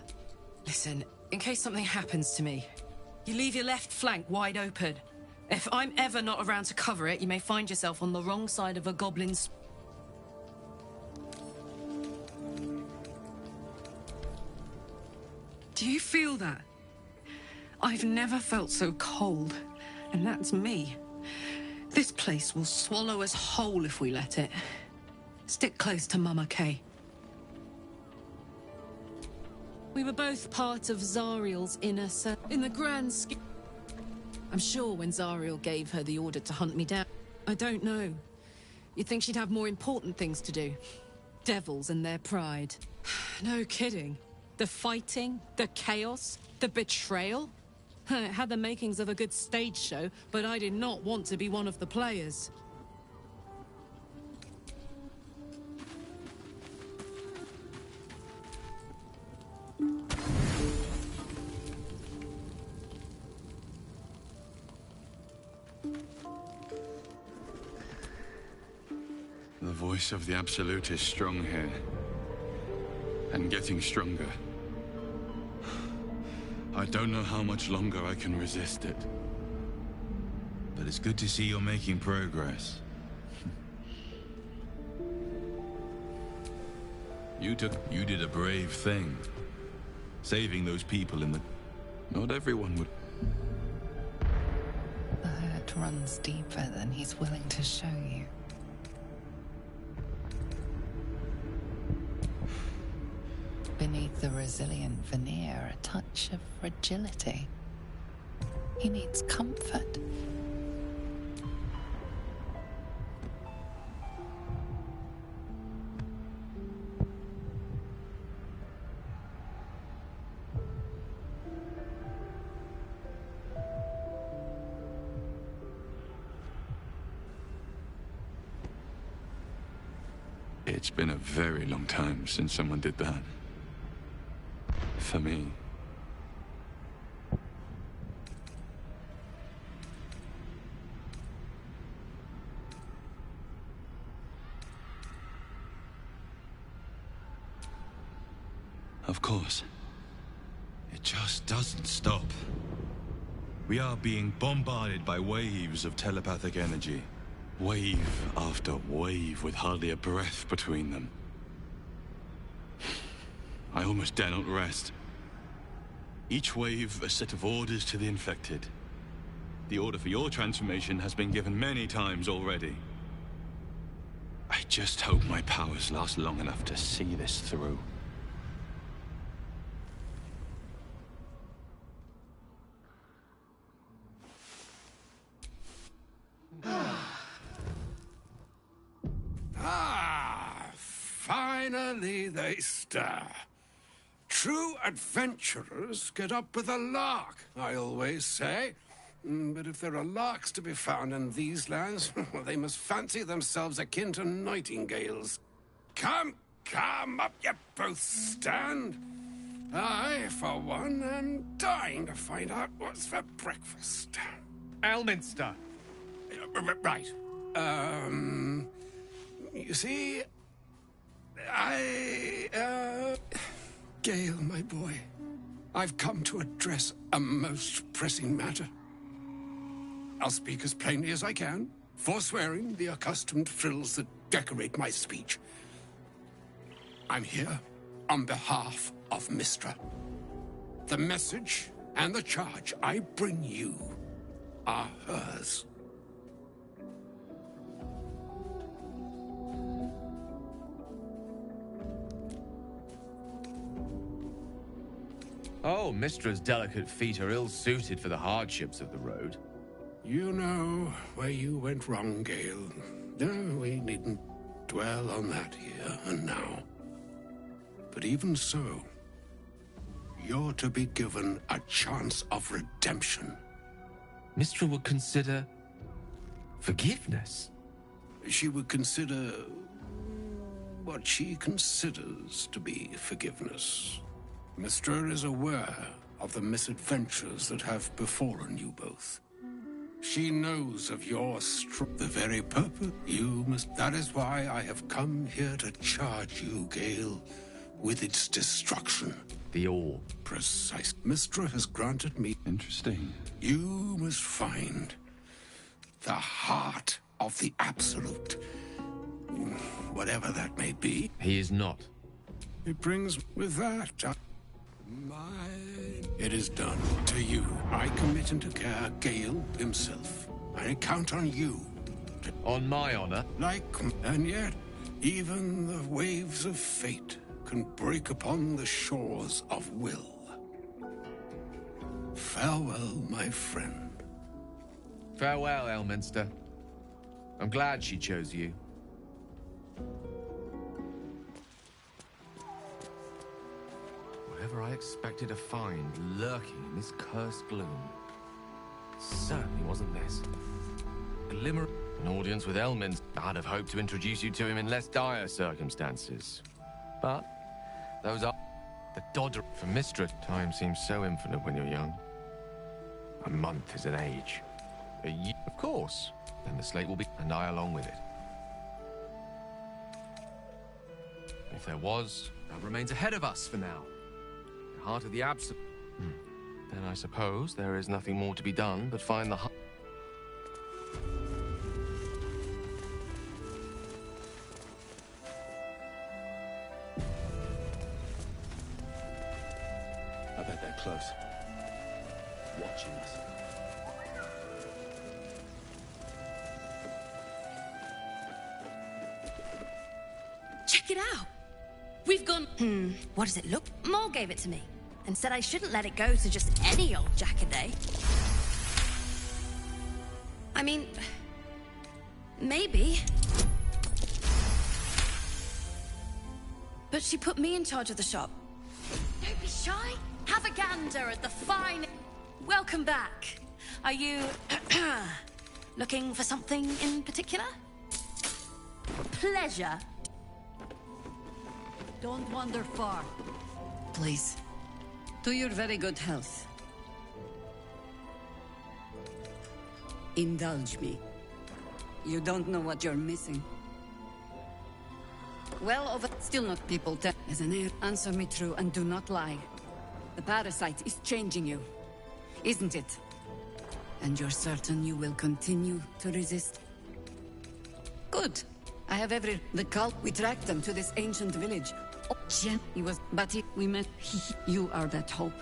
Listen, in case something happens to me, you leave your left flank wide open. If I'm ever not around to cover it, you may find yourself on the wrong side of a goblin's... Do you feel that? I've never felt so cold, and that's me. This place will swallow us whole if we let it. Stick close to Mama Kay. We were both part of Zariel's inner circle. In the grand scheme... I'm sure when Zariel gave her the order to hunt me down... I don't know. You'd think she'd have more important things to do. Devils and their pride. No kidding. The fighting, the chaos, the betrayal. It had the makings of a good stage show, but I did not want to be one of the players. The voice of the Absolute is strong here. And getting stronger. I don't know how much longer I can resist it. But it's good to see you're making progress. You did a brave thing. Saving those people in the... Not everyone would... The hurt runs deeper than he's willing to show you. Beneath the resilient veneer, a touch of fragility. He needs comfort. It's been a very long time since someone did that. For me. Of course. It just doesn't stop. We are being bombarded by waves of telepathic energy. Wave after wave with hardly a breath between them. I almost dare not rest. Each wave a set of orders to the infected. The order for your transformation has been given many times already. I just hope my powers last long enough to see this through. Finally they stir. True adventurers get up with a lark, I always say. But if there are larks to be found in these lands, well, they must fancy themselves akin to nightingales. Come, up you both stand. I, for one, am dying to find out what's for breakfast. Elminster. Right. You see, Gale, my boy, I've come to address a most pressing matter. I'll speak as plainly as I can, forswearing the accustomed frills that decorate my speech. I'm here on behalf of Mistra. The message and the charge I bring you are hers. Oh, Mistra's delicate feet are ill-suited for the hardships of the road. You know where you went wrong, Gale. No, we needn't dwell on that here and now. But even so, you're to be given a chance of redemption. Mistra would consider forgiveness. She would consider what she considers to be forgiveness. Mistra is aware of the misadventures that have befallen you both. She knows of your the very purpose you must. That is why I have come here to charge you, Gale, with its destruction. The orb. Precise. Mistra has granted me. Interesting. You must find the heart of the Absolute. Whatever that may be. He is not. It brings with that. It is done. To you, I commit into care Gale himself. I count on you. On my honor. And yet, even the waves of fate can break upon the shores of will. Farewell, my friend. Farewell, Elminster. I'm glad she chose you. Whatever I expected to find lurking in this cursed gloom, certainly wasn't this. Glimmer. An audience with Elminster. I'd have hoped to introduce you to him in less dire circumstances. But those are the dodder for Mistra. Time seems so infinite when you're young. A month is an age. A year, of course. Then the slate will be, and I along with it. If there was, that remains ahead of us for now. The heart of the absolute. Then I suppose there is nothing more to be done but find the heart. I bet they're close. Watching us. Check it out. We've gone... What does it look? Maul gave it to me and said I shouldn't let it go to just any old Jackaday. I mean, maybe. But she put me in charge of the shop. Don't be shy. Have a gander at the fine... Welcome back. Are you... looking for something in particular? Pleasure. Don't wander far. Please. To your very good health. Indulge me. You don't know what you're missing. Well, over... Still not people tell... As an heir, answer me true and do not lie. The parasite is changing you. Isn't it? And you're certain you will continue to resist? Good. I have every... The cult... We tracked them to this ancient village. Oh, Jen, he was... But we met... You are that hope.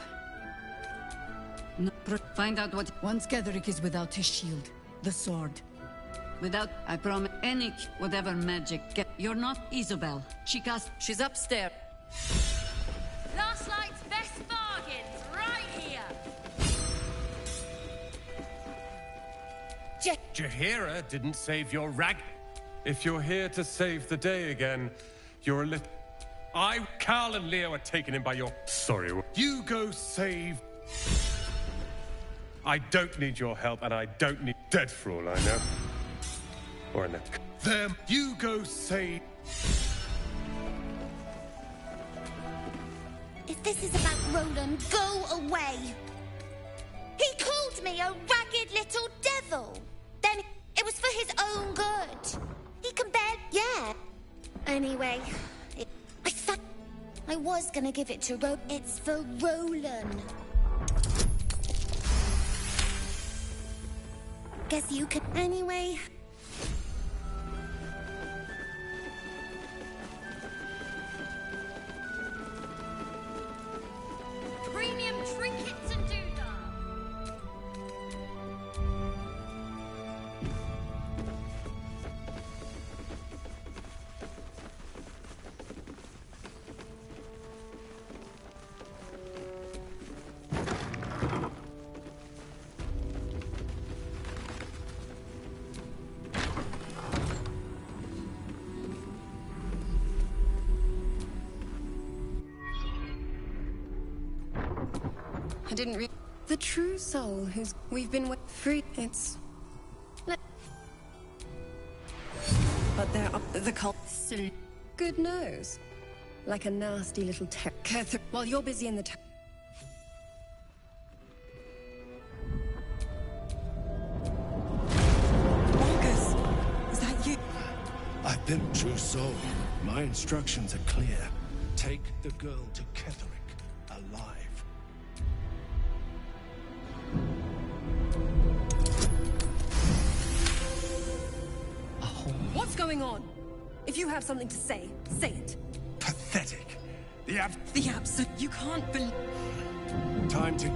No, find out what... Once Gedrick is without his shield. The sword. Without... I promise... Any... Whatever magic... You're not Isabel. She cast... She's upstairs. Last night's best bargains, right here. Jaheira didn't save your rag. If you're here to save the day again, you're a little... I Carl and Leo are taken in by your... Sorry. You go save... I don't need your help, and I don't need... Dead for all I know. Or in the... Them. You go save... If this is about Roland, go away! He called me a ragged little devil! Then it was for his own good. He can bear... Yeah. Anyway, I was gonna give it to It's for Roland. Guess you can... Anyway... Premium trinkets and doodah. I didn't read the true soul who's we've been with free. It's but there are the cult. Good nose, like a nasty little Catherine. While you're busy in the Marcus, is that you? I've been true soul. My instructions are clear. Take the girl to Ketherick alive. What's going on? If you have something to say, say it. Pathetic. The abs. You can't believe. Time to.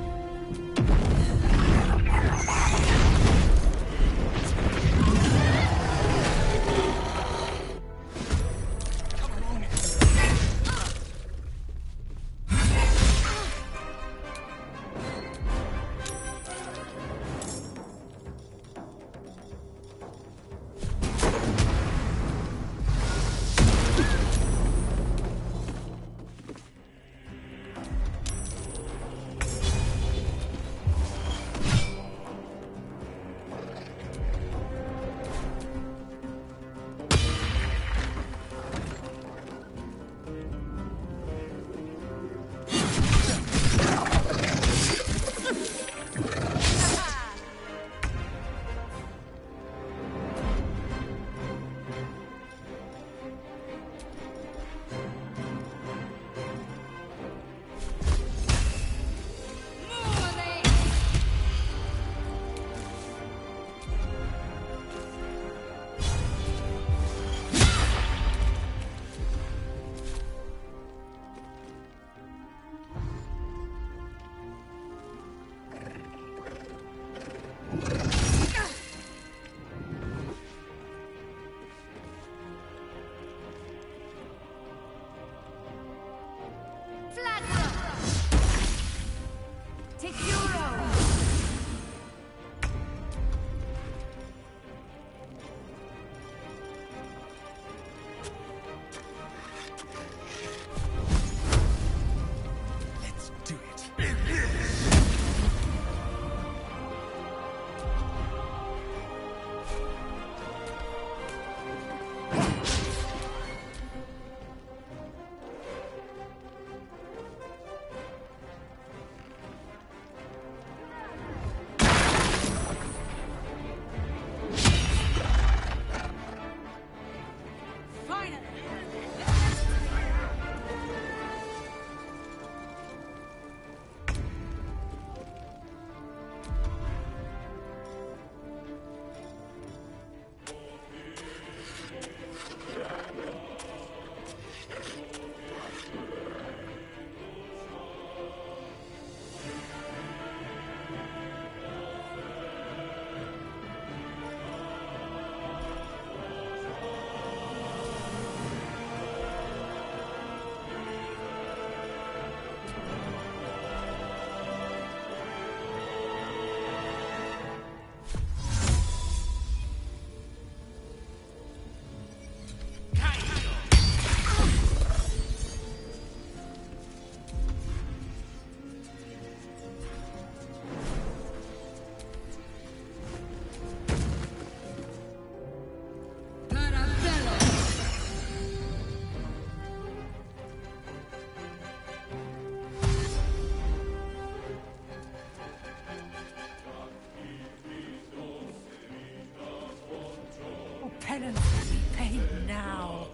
penance will be paid now.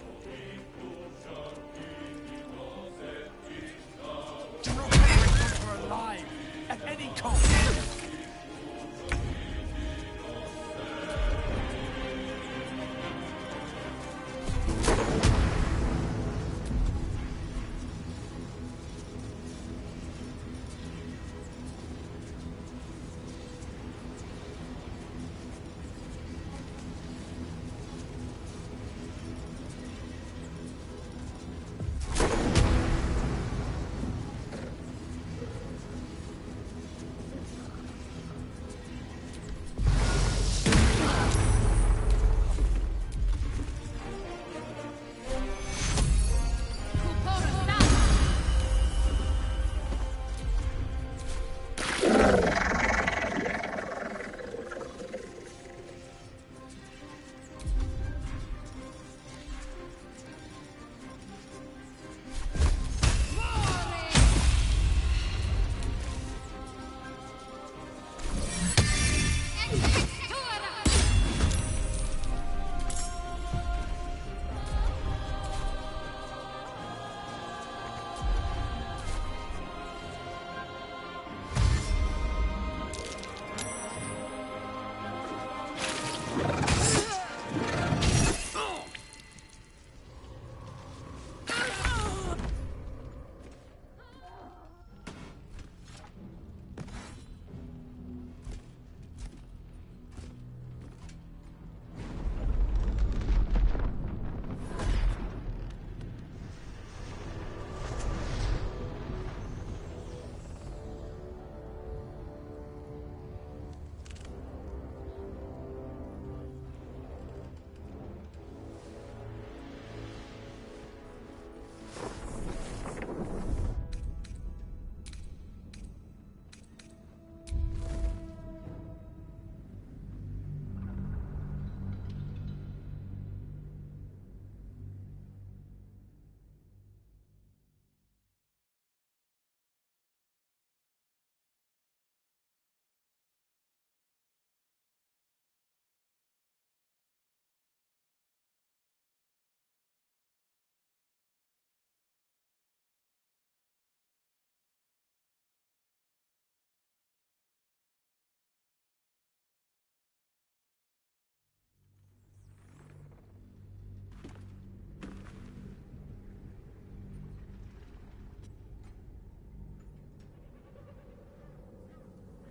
Do not let her alive at any cost.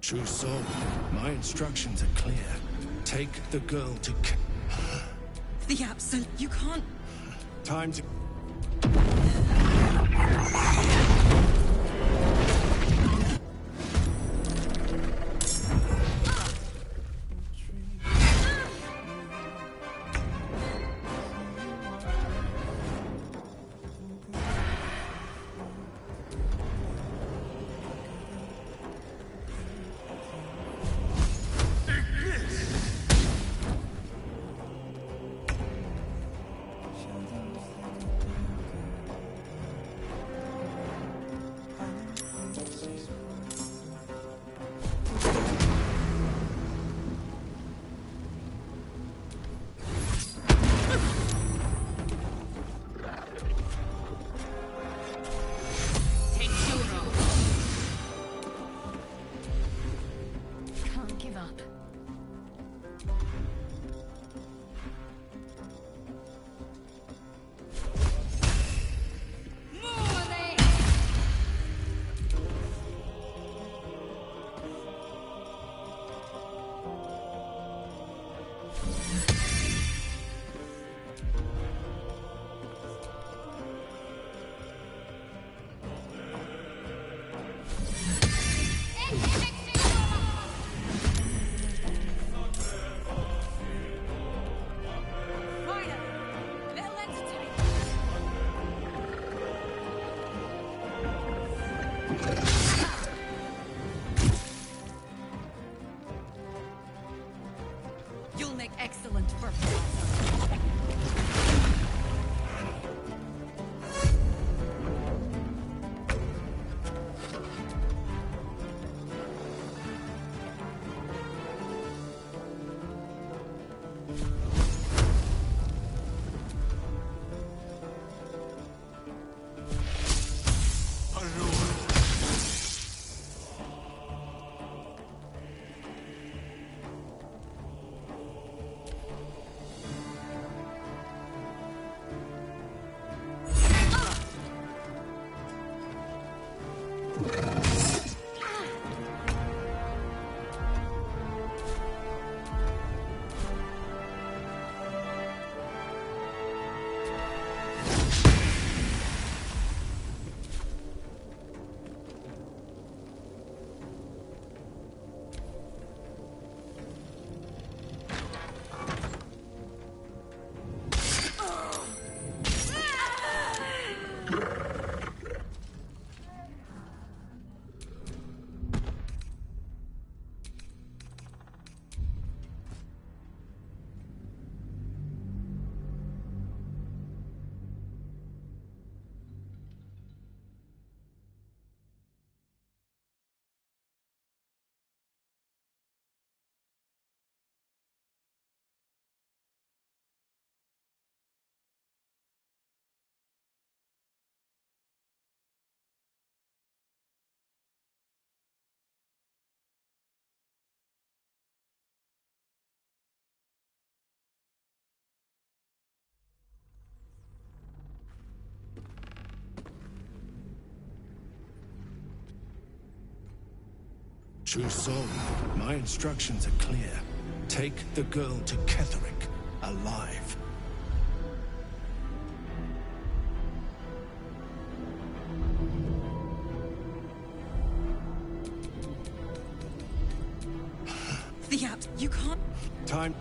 True soul, my instructions are clear. Take the girl to The Absol, you can't... Time to... Can't give up. You'll make excellent first. True soul, my instructions are clear. Take the girl to Ketherick, alive. The app, you can't... Time.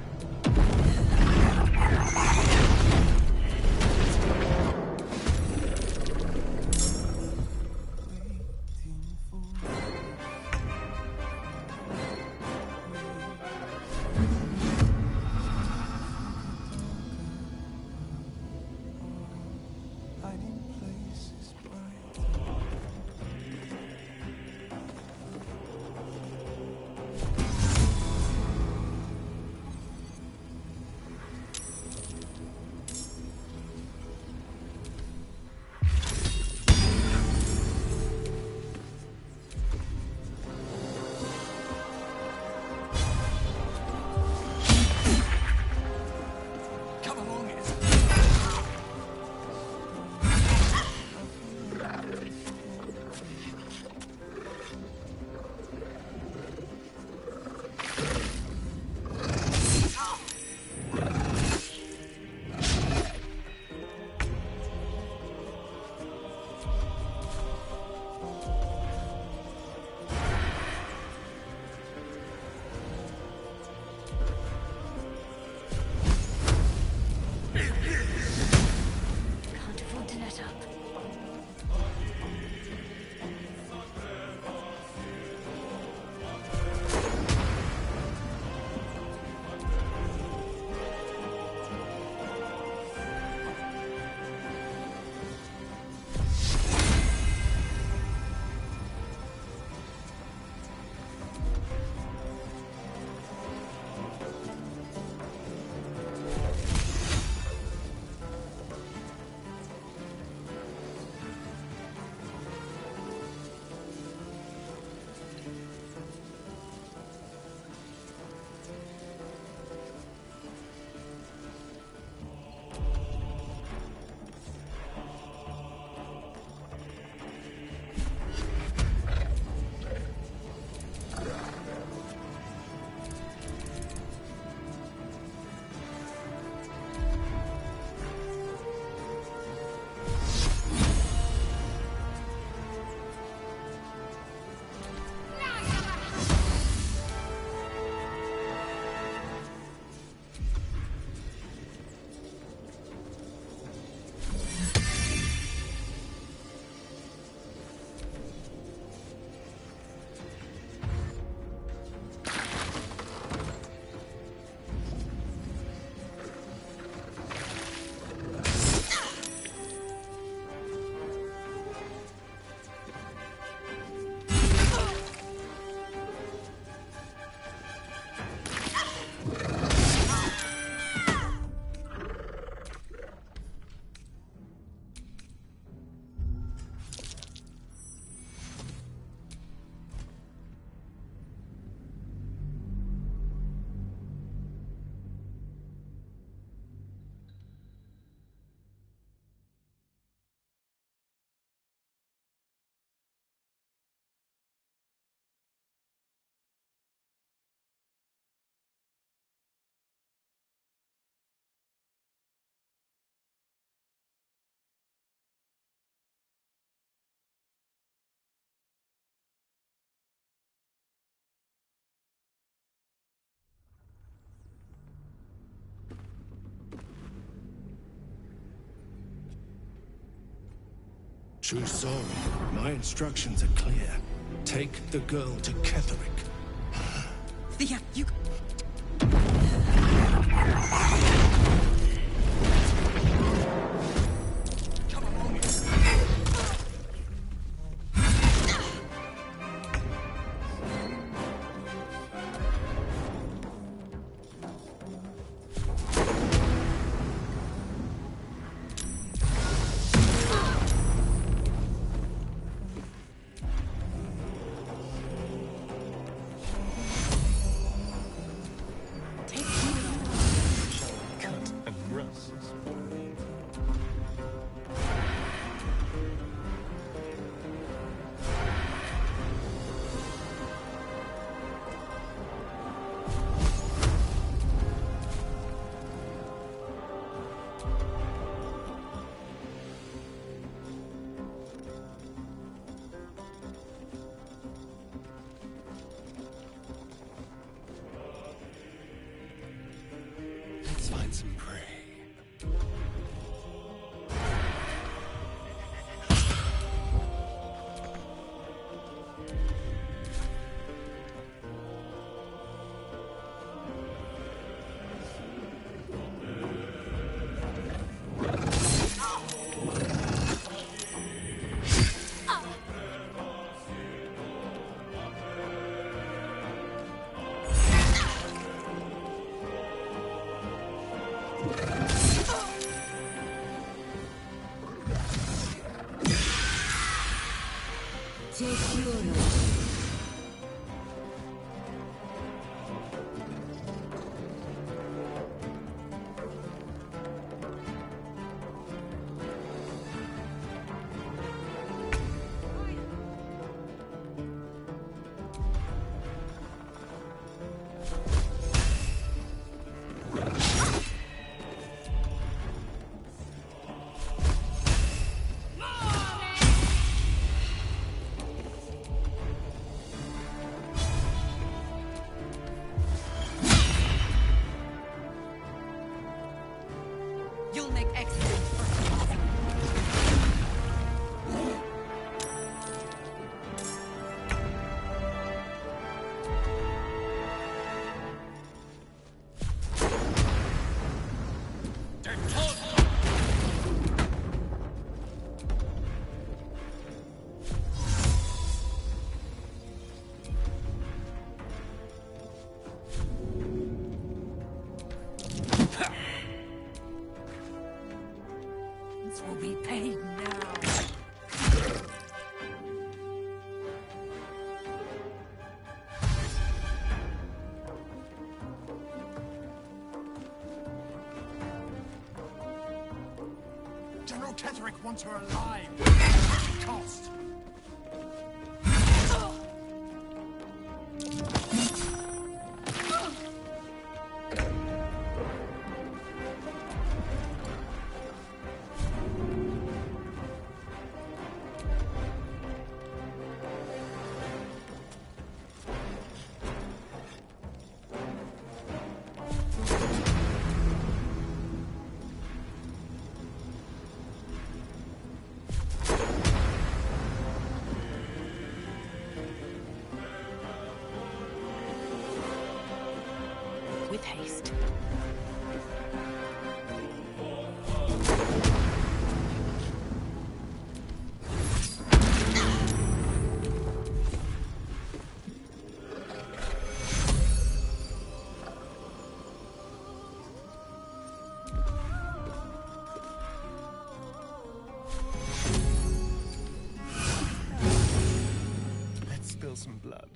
True soul, my instructions are clear. Take the girl to Ketherick. Yeah, you... Let's find some prey. You'll make excellent fertilizer. This will be paid now. General Ketherick wants her alive. At any cost. With haste. Let's spill some blood.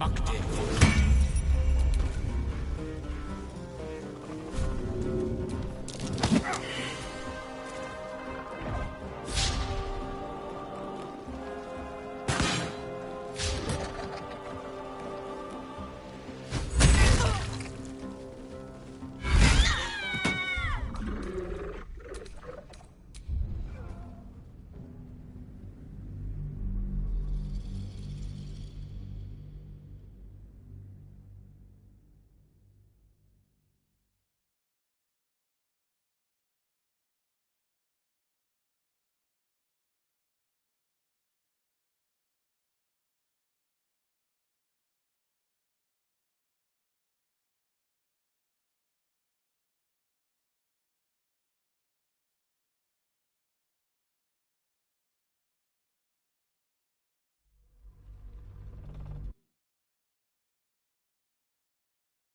Mucked in.